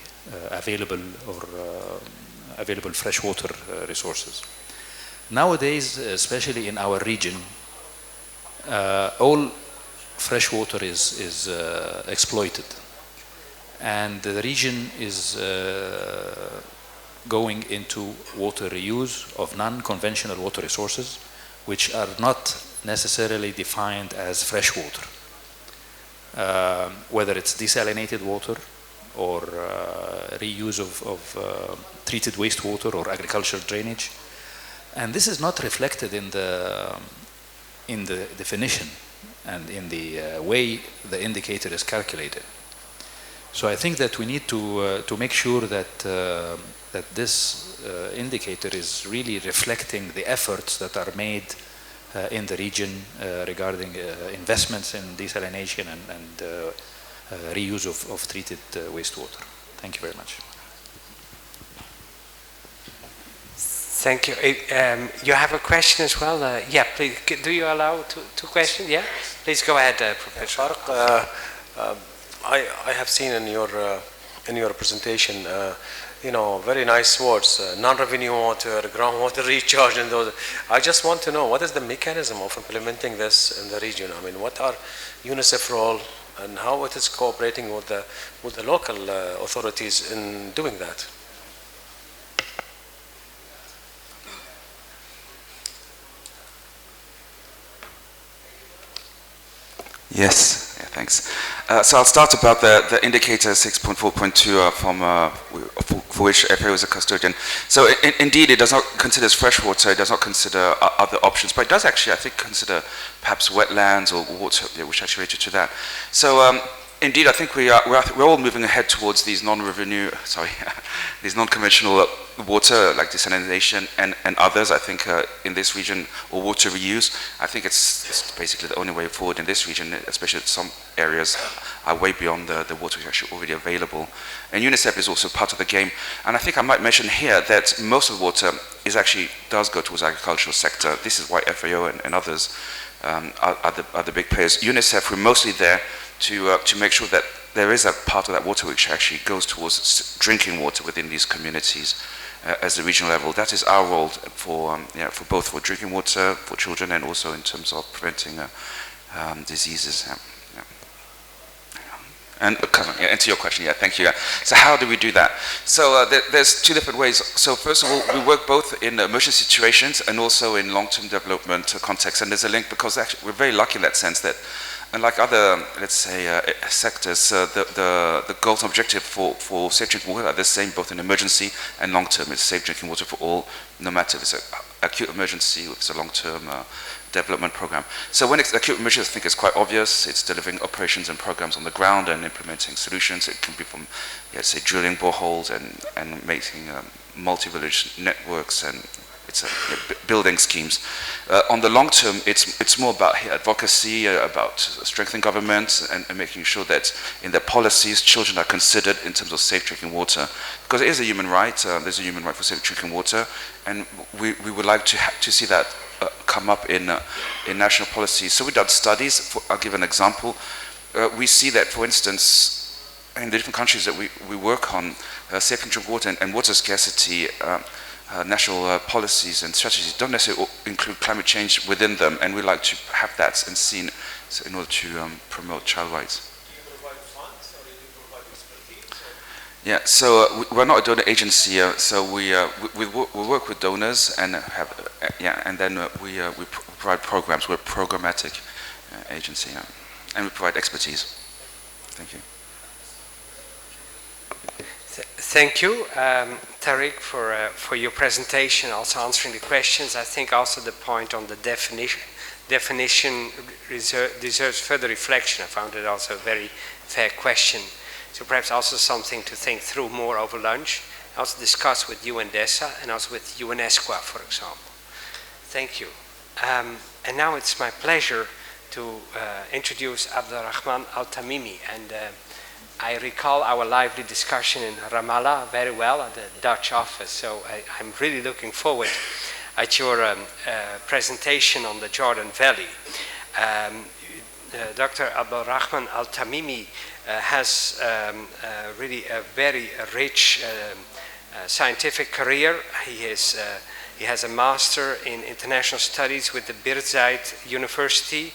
available freshwater resources. Nowadays, especially in our region, all fresh water is exploited, and the region is going into water reuse of non-conventional water resources, which are not necessarily defined as fresh water, whether it's desalinated water or reuse of treated wastewater or agricultural drainage. And this is not reflected in the definition and in the way the indicator is calculated. So I think that we need to make sure that that this indicator is really reflecting the efforts that are made in the region regarding investments in desalination and reuse of treated wastewater. Thank you very much. Thank you. You have a question as well? Yeah, please. Do you allow two questions? Yeah? Please go ahead, Professor. I have seen in your presentation, very nice words, non-revenue water, groundwater recharge, and those. I just want to know, what is the mechanism of implementing this in the region? I mean, what are UNICEF role and how it is cooperating with the local authorities in doing that? Yes, yeah, thanks. So I'll start about the indicator 6.4.2 for which FAO is a custodian. So indeed, it does not consider freshwater, it does not consider other options, but it does actually, I think, consider perhaps wetlands or water, which actually related to that. So indeed, I think we're all moving ahead towards these these non-conventional water like desalination and others. I think in this region, or water reuse, I think it's basically the only way forward in this region, especially some areas are way beyond the water which is actually already available. And UNICEF is also part of the game. And I think I might mention here that most of the water does go towards the agricultural sector. This is why FAO and others are the big players. UNICEF, we're mostly there to make sure that there is a part of that water which actually goes towards drinking water within these communities as the regional level. That is our role for both for drinking water for children and also in terms of preventing diseases. And to your question, thank you. So how do we do that? So there's two different ways. So first of all, we work both in emergency situations and also in long-term development context. And there's a link because actually we're very lucky in that sense that, unlike other, let's say, sectors, the goals and objective for safe drinking water are the same both in emergency and long-term. It's safe drinking water for all, no matter if it's an acute emergency or if it's a long-term development program. So when it's acute emergency, I think it's quite obvious. It's delivering operations and programs on the ground and implementing solutions. It can be from, say, drilling boreholes and making multi-village networks and building schemes. On the long term, it's more about advocacy, about strengthening governments and making sure that in their policies, children are considered in terms of safe drinking water. Because it is a human right. There's a human right for safe drinking water, and we would like to see that come up in national policies. So we've done studies. I'll give an example. We see that, for instance, in the different countries that we work on, safe drinking water and water scarcity, national policies and strategies don't necessarily include climate change within them, and we like to have that and seen in order to promote child rights. Do you provide funds or do you provide expertise? Yeah, so we're not a donor agency, so we work with donors and and then we provide programs. We're a programmatic agency, and we provide expertise. Thank you. Thank you, Tariq, for your presentation, also answering the questions. I think also the point on the definition deserves further reflection. I found it also a very fair question. So perhaps also something to think through more over lunch. Also discuss with UNDESA and also with UNESCO, for example. Thank you. And now it's my pleasure to introduce Abdulrahman Al-Tamimi. And I recall our lively discussion in Ramallah very well at the Dutch office, so I'm really looking forward at your presentation on the Jordan Valley. Dr. Abdulrahman Al-Tamimi has really a very rich scientific career. He has a master in international studies with the Birzeit University,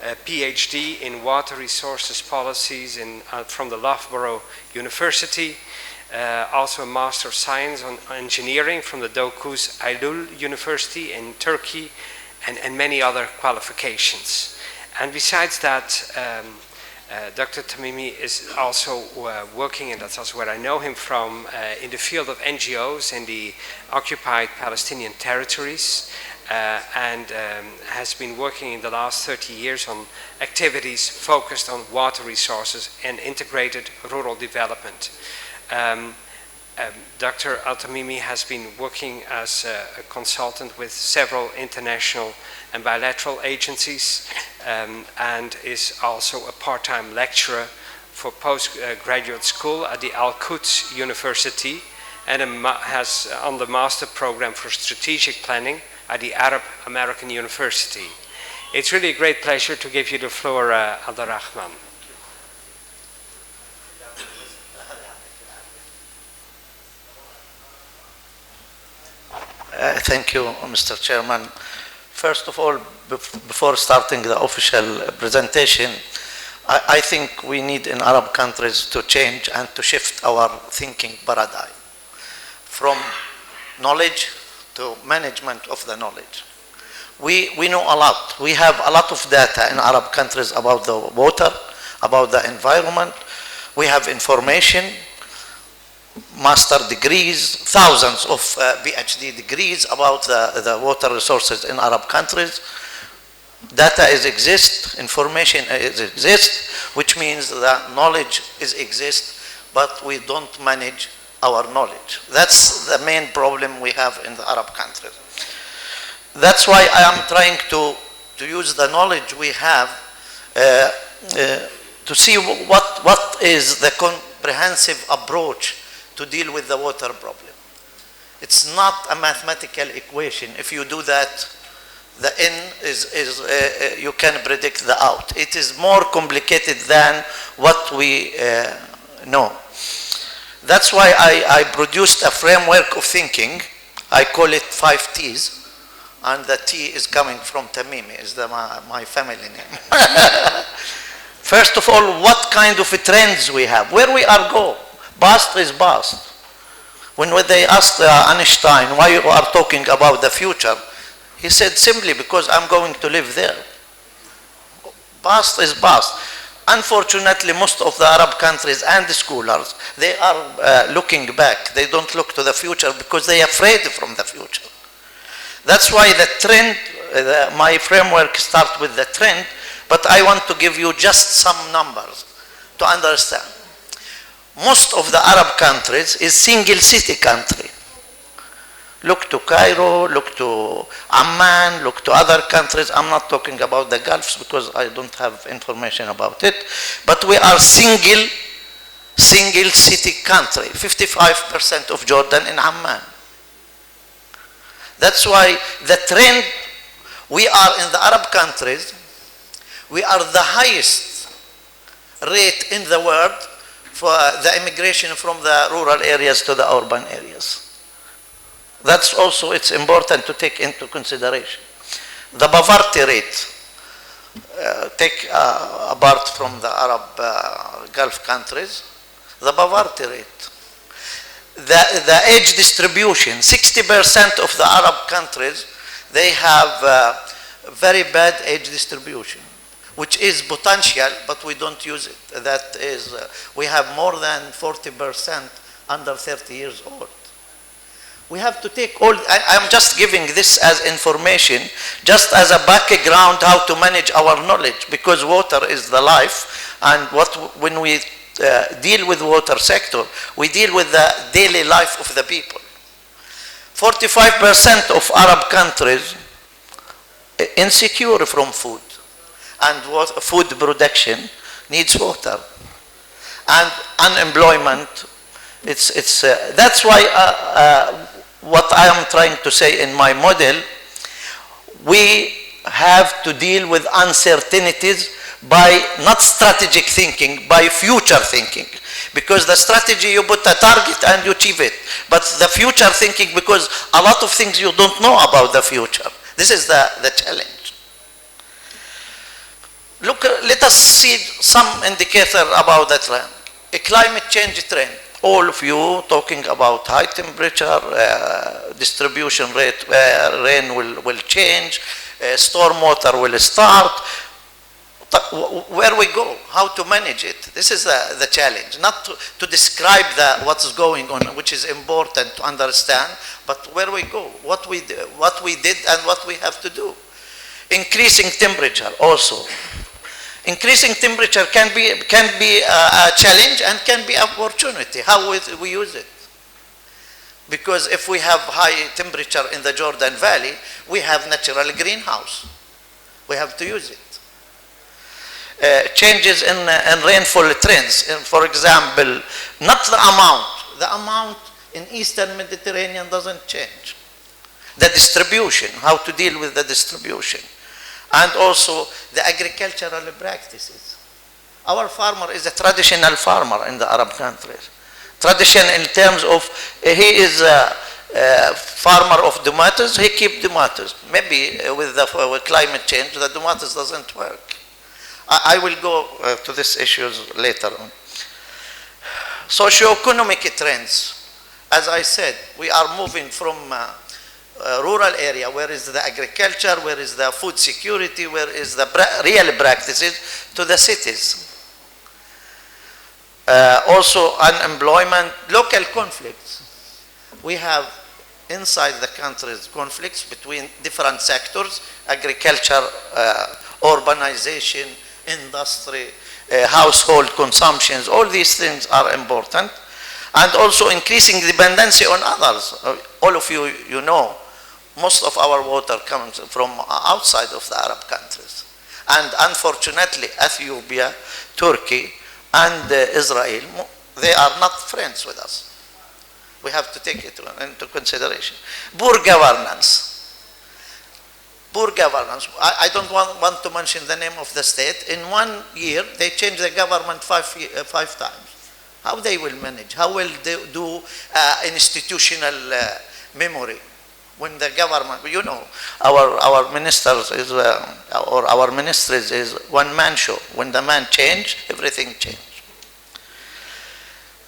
a PhD in water resources policies from the Loughborough University, also a Master of Science on Engineering from the Dokuz Eylül University in Turkey, and many other qualifications. And besides that, Dr. Tamimi is also working, and that's also where I know him from, in the field of NGOs in the occupied Palestinian territories, and has been working in the last 30 years on activities focused on water resources and integrated rural development. Dr. Al-Tamimi has been working as a consultant with several international and bilateral agencies, and is also a part-time lecturer for postgraduate school at the Al-Quds University, and has on the master program for strategic planning at the Arab American University. It's really a great pleasure to give you the floor, Abdulrahman. Thank you, Mr. Chairman. First of all, before starting the official presentation, I think we need in Arab countries to change and to shift our thinking paradigm from knowledge to management of the knowledge. We know a lot. We have a lot of data in Arab countries about the water, about the environment. We have information, master degrees, thousands of PhD degrees about the water resources in Arab countries. Data exists, information exists, which means that knowledge exists, but we don't manage our knowledge. That's the main problem we have in the Arab countries. That's why I am trying to use the knowledge we have to see what is the comprehensive approach to deal with the water problem. It's not a mathematical equation. If you do that, the in is you can predict the out. It is more complicated than what we know. That's why I produced a framework of thinking. I call it 5 T's, and the T is coming from Tamimi, is my family name. First of all, what kind of trends we have, where we are going. Past is past. When they asked Einstein why you are talking about the future, he said simply because I'm going to live there. Past is past. Unfortunately, most of the Arab countries and the scholars, they are looking back. They don't look to the future because they are afraid from the future. That's why the trend, my framework starts with the trend, but I want to give you just some numbers to understand. Most of the Arab countries is single city country. Look to Cairo, look to Amman, look to other countries. I'm not talking about the Gulfs because I don't have information about it. But we are single city country. 55% of Jordan in Amman. That's why the trend, we are in the Arab countries, we are the highest rate in the world for the immigration from the rural areas to the urban areas. That's also, it's important to take into consideration. The poverty rate, take apart from the Arab Gulf countries, the poverty rate. The age distribution, 60% of the Arab countries, they have very bad age distribution, which is potential, but we don't use it. That is, we have more than 40% under 30 years old. We have to take all, I'm just giving this as information, just as a background how to manage our knowledge, because water is the life, and when we deal with water sector, we deal with the daily life of the people. 45% of Arab countries insecure from food, and food production needs water, and unemployment. That's why what I am trying to say in my model, we have to deal with uncertainties by not strategic thinking, by future thinking. Because the strategy, you put a target and you achieve it. But the future thinking, because a lot of things you don't know about the future. This is the challenge. Look, let us see some indicator about the trend. A climate change trend. All of you talking about high temperature, distribution rate, rain will change, storm water will start. Where we go, how to manage it. This is the challenge. Not to describe what's going on, which is important to understand, but where we go, what we did and what we have to do. Increasing temperature also. Increasing temperature can be a challenge and can be an opportunity. How we use it? Because if we have high temperature in the Jordan Valley, we have natural greenhouse. We have to use it. Changes in rainfall trends. For example, not the amount in Eastern Mediterranean doesn't change. The distribution, how to deal with the distribution. And also the agricultural practices. Our farmer is a traditional farmer in the Arab countries. Tradition in terms of, he is a farmer of tomatoes, he keeps tomatoes. Maybe with the climate change, the tomatoes doesn't work. I will go to these issues later on. Socio-economic trends. As I said, we are moving from rural area, where is the agriculture, where is the food security, where is the real practices, to the cities. Also unemployment, local conflicts. We have inside the countries conflicts between different sectors, agriculture, urbanization, industry, household consumptions, all these things are important. And also increasing dependency on others. All of you know, most of our water comes from outside of the Arab countries. And unfortunately, Ethiopia, Turkey, and Israel, they are not friends with us. We have to take it into consideration. Poor governance. Poor governance. I don't want to mention the name of the state. In 1 year, they changed the government five times. How they will manage? How will they do institutional memory? When the government, you know, our ministers is, or our ministries is one-man show. When the man change, everything change.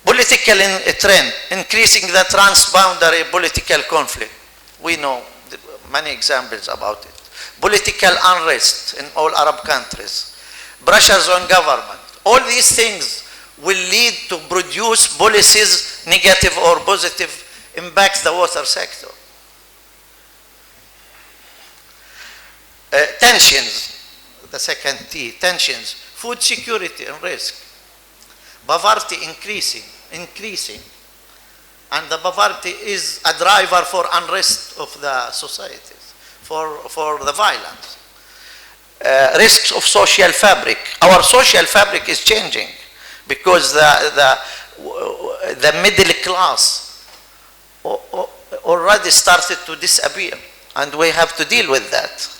Political trend, increasing the transboundary political conflict. We know many examples about it. Political unrest in all Arab countries. Pressures on government. All these things will lead to produce policies, negative or positive, impact the water sector. Tensions, the second T, tensions, food security and risk, poverty increasing, and the poverty is a driver for unrest of the societies, for the violence. Risks of social fabric. Our social fabric is changing because the middle class already started to disappear, and we have to deal with that.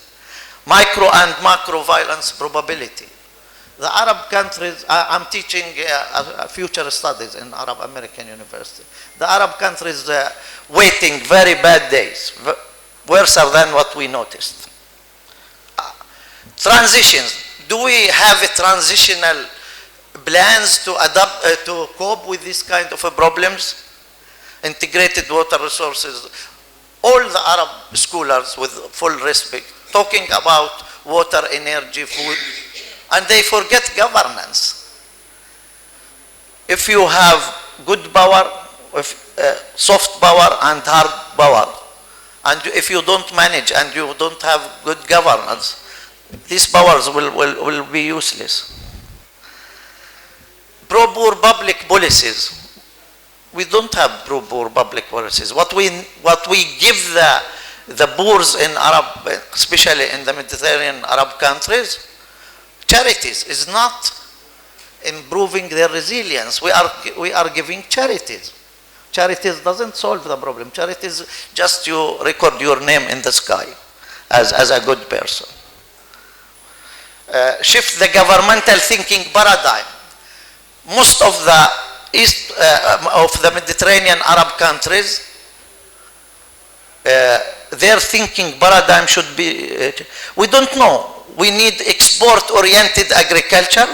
Micro and macro violence probability. The Arab countries, I'm teaching future studies in Arab American University. The Arab countries waiting very bad days, worse than what we noticed. Transitions. Do we have a transitional plans to adapt, to cope with this kind of problems? Integrated water resources. All the Arab scholars, with full respect, talking about water, energy, food, and they forget governance. If you have good power, soft power and hard power, and if you don't manage and you don't have good governance, these powers will be useless. Pro-poor public policies. We don't have pro-poor public policies. What we give the poors in Arab, especially in the Mediterranean Arab countries, charities, is not improving their resilience. We are giving charities. Charities doesn't solve the problem. Charities just you record your name in the sky as a good person. Shift the governmental thinking paradigm. Most of the east of the Mediterranean Arab countries, their thinking paradigm should be, we don't know. We need export-oriented agriculture,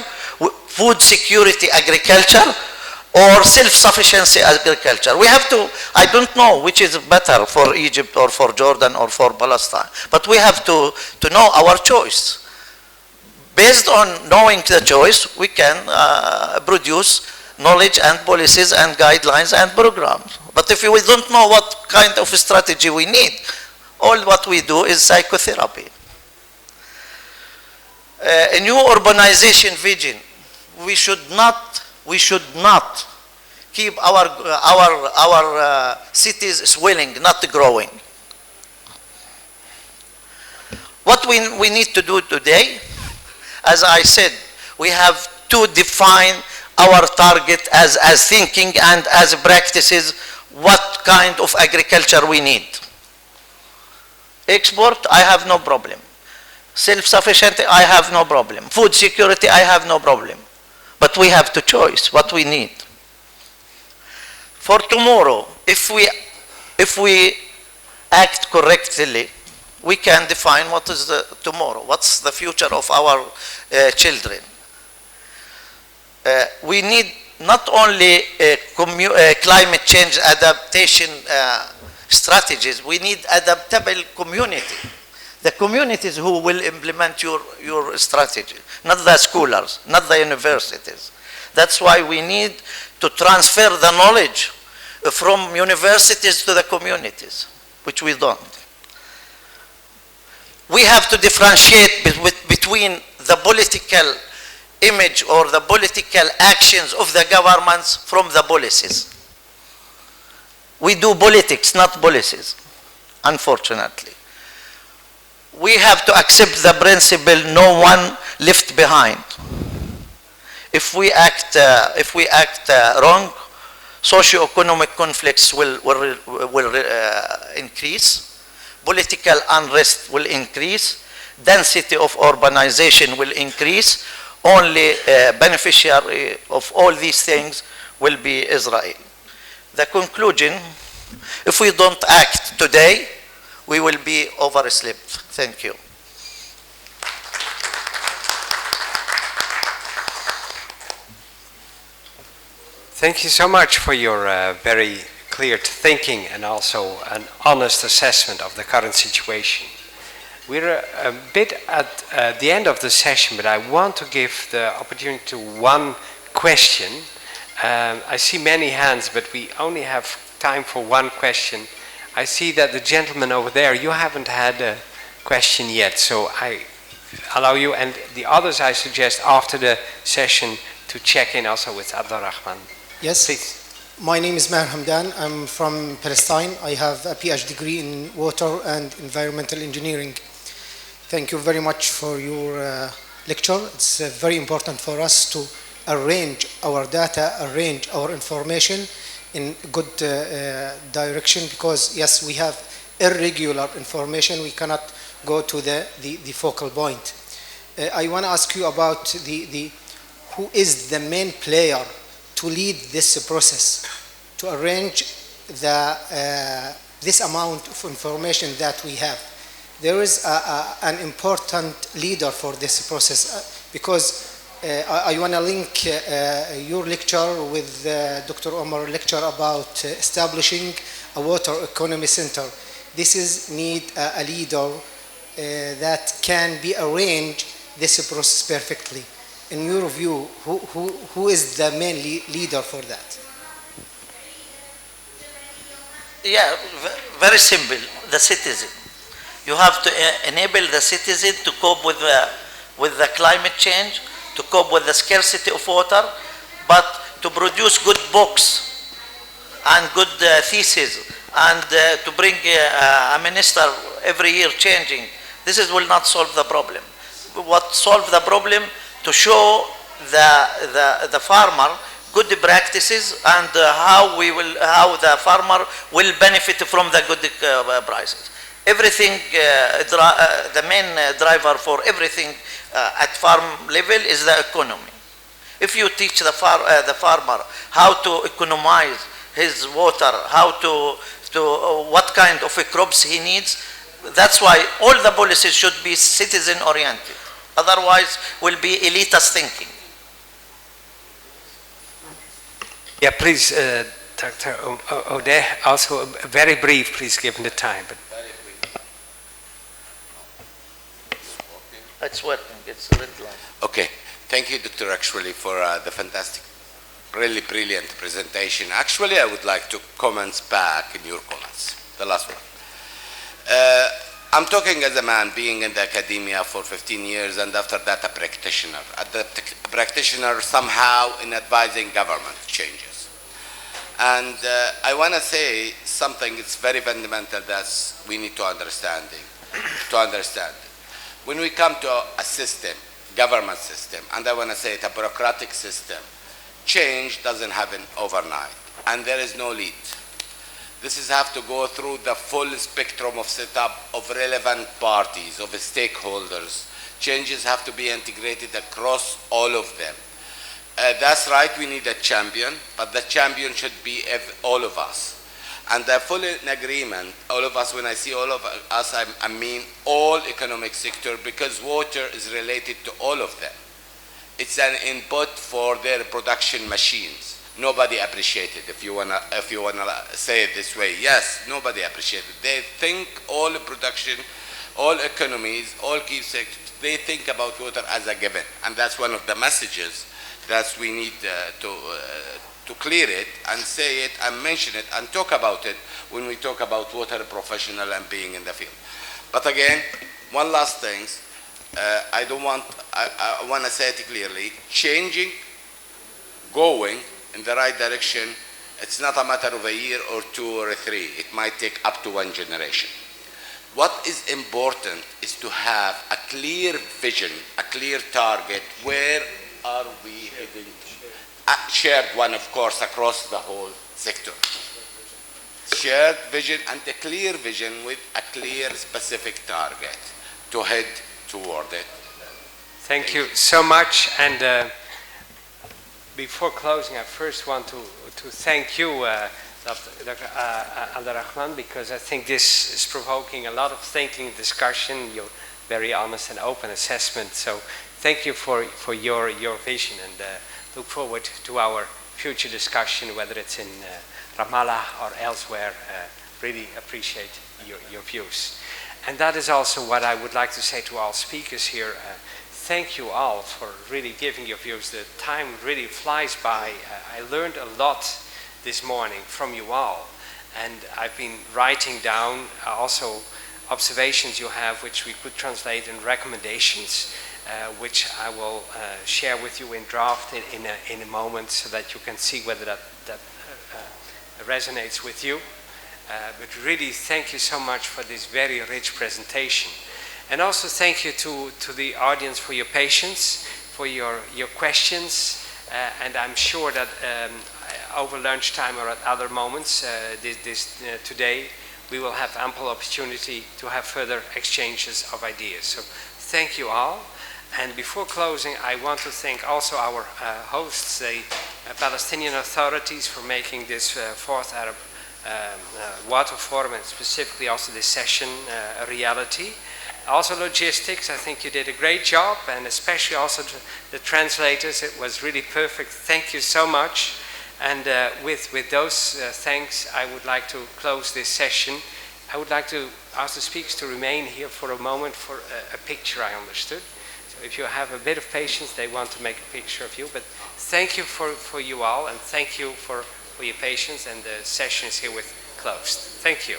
food security agriculture, or self-sufficiency agriculture. We have to, I don't know which is better for Egypt or for Jordan or for Palestine, but we have to know our choice. Based on knowing the choice, we can produce knowledge and policies and guidelines and programs. But if we don't know what kind of strategy we need, all what we do is psychotherapy. A new urbanization vision. We should not keep our cities swelling, not growing. What we need to do today, as I said, we have to define our target as thinking and as practices, what kind of agriculture we need. Export, I have no problem. Self-sufficient, I have no problem. Food security, I have no problem. But we have to choose what we need. For tomorrow, if we act correctly, we can define what is the tomorrow, what's the future of our children. We need not only climate change adaptation strategies, we need adaptable community. The communities who will implement your strategy, not the scholars, not the universities. That's why we need to transfer the knowledge from universities to the communities, which we don't. We have to differentiate between the political image or the political actions of the governments from the policies. We do politics, not policies, unfortunately. We have to accept the principle, no one left behind. If we act wrong, socio-economic conflicts will increase, political unrest will increase, density of urbanization will increase, only beneficiary of all these things will be Israel. The conclusion, if we don't act today, we will be overslept. Thank you. Thank you so much for your very clear thinking and also an honest assessment of the current situation. We're a bit at the end of the session, but I want to give the opportunity to one question. I see many hands, but we only have time for one question. I see that the gentleman over there, you haven't had a question yet, so I allow you, and the others I suggest after the session to check in also with Abdul Rahman. Yes. Please. My name is Maher Hamdan. I'm from Palestine. I have a PhD degree in water and environmental engineering. Thank you very much for your lecture. It's very important for us to arrange our data, arrange our information in good direction, because yes, we have irregular information. We cannot go to the focal point. I want to ask you about who is the main player to lead this process, to arrange this amount of information that we have. There is an important leader for this process, because I want to link your lecture with Dr. Omar's lecture about establishing a water economy center. This is need a leader that can be arranged this process perfectly. In your view, who is the main leader for that? Yeah, very simple, the citizen. You have to enable the citizen to cope with the climate change, to cope with the scarcity of water, but to produce good books and good theses, and to bring a minister every year changing. This will not solve the problem. What solves the problem? To show the farmer good practices and how the farmer will benefit from the good prices. Everything, the main driver for everything at farm level is the economy. If you teach the farmer how to economize his water, what kind of crops he needs, that's why all the policies should be citizen oriented. Otherwise, will be elitist thinking. Yeah, please, Dr. Ode, also very brief, please, given the time. But it's working, it's a red line. Okay, thank you, Dr. Actually, for the fantastic, really brilliant presentation. Actually, I would like to comment back in your comments, the last one. I'm talking as a man being in the academia for 15 years and after that a practitioner. A practitioner somehow in advising government changes. And I want to say something that's very fundamental that we need to understand. When we come to a system, government system, and I want to say it a bureaucratic system, change doesn't happen overnight and there is no lead. This is have to go through the full spectrum of setup of relevant parties, of stakeholders. Changes have to be integrated across all of them. That's right, we need a champion, but the champion should be all of us. And the full in agreement, all of us, when I see all of us, I mean all economic sector, because water is related to all of them. It's an input for their production machines. Nobody appreciated, if you wanna say it this way. Yes, nobody appreciated. They think all production, all economies, all key sectors, they think about water as a given. And that's one of the messages that we need to clear it and say it and mention it and talk about it when we talk about water professional and being in the field. But again, one last thing, I want to say it clearly, changing, going in the right direction, it's not a matter of a year or 2 or 3. It might take up to 1 generation. What is important is to have a clear vision, a clear target. Where are we heading? A shared one, of course, across the whole sector. shared vision and a clear vision with a clear specific target to head toward it. Thank you so much. And before closing, I first want to thank you, Dr. Abdurrahman, because I think this is provoking a lot of thinking, discussion, your very honest and open assessment. So thank you for your vision, and look forward to our future discussion, whether it's in Ramallah or elsewhere. Really appreciate your views. And that is also what I would like to say to all speakers here. Thank you all for really giving your views. The time really flies by. I learned a lot this morning from you all. And I've been writing down also observations you have, which we could translate in recommendations, which I will share with you in draft in a moment, so that you can see whether that resonates with you. But really, thank you so much for this very rich presentation. And also thank you to the audience for your patience, for your questions. And I'm sure that over lunchtime or at other moments today, we will have ample opportunity to have further exchanges of ideas. So thank you all. And before closing, I want to thank also our hosts, the Palestinian authorities, for making this fourth Arab Water Forum, and specifically also this session, a reality. Also logistics, I think you did a great job, and especially also the translators. It was really perfect. Thank you so much. And with those thanks, I would like to close this session. I would like to ask the speakers to remain here for a moment for a picture, I understood. So if you have a bit of patience, they want to make a picture of you. But thank you for you all, and thank you for your patience, and the session is herewith closed. Thank you.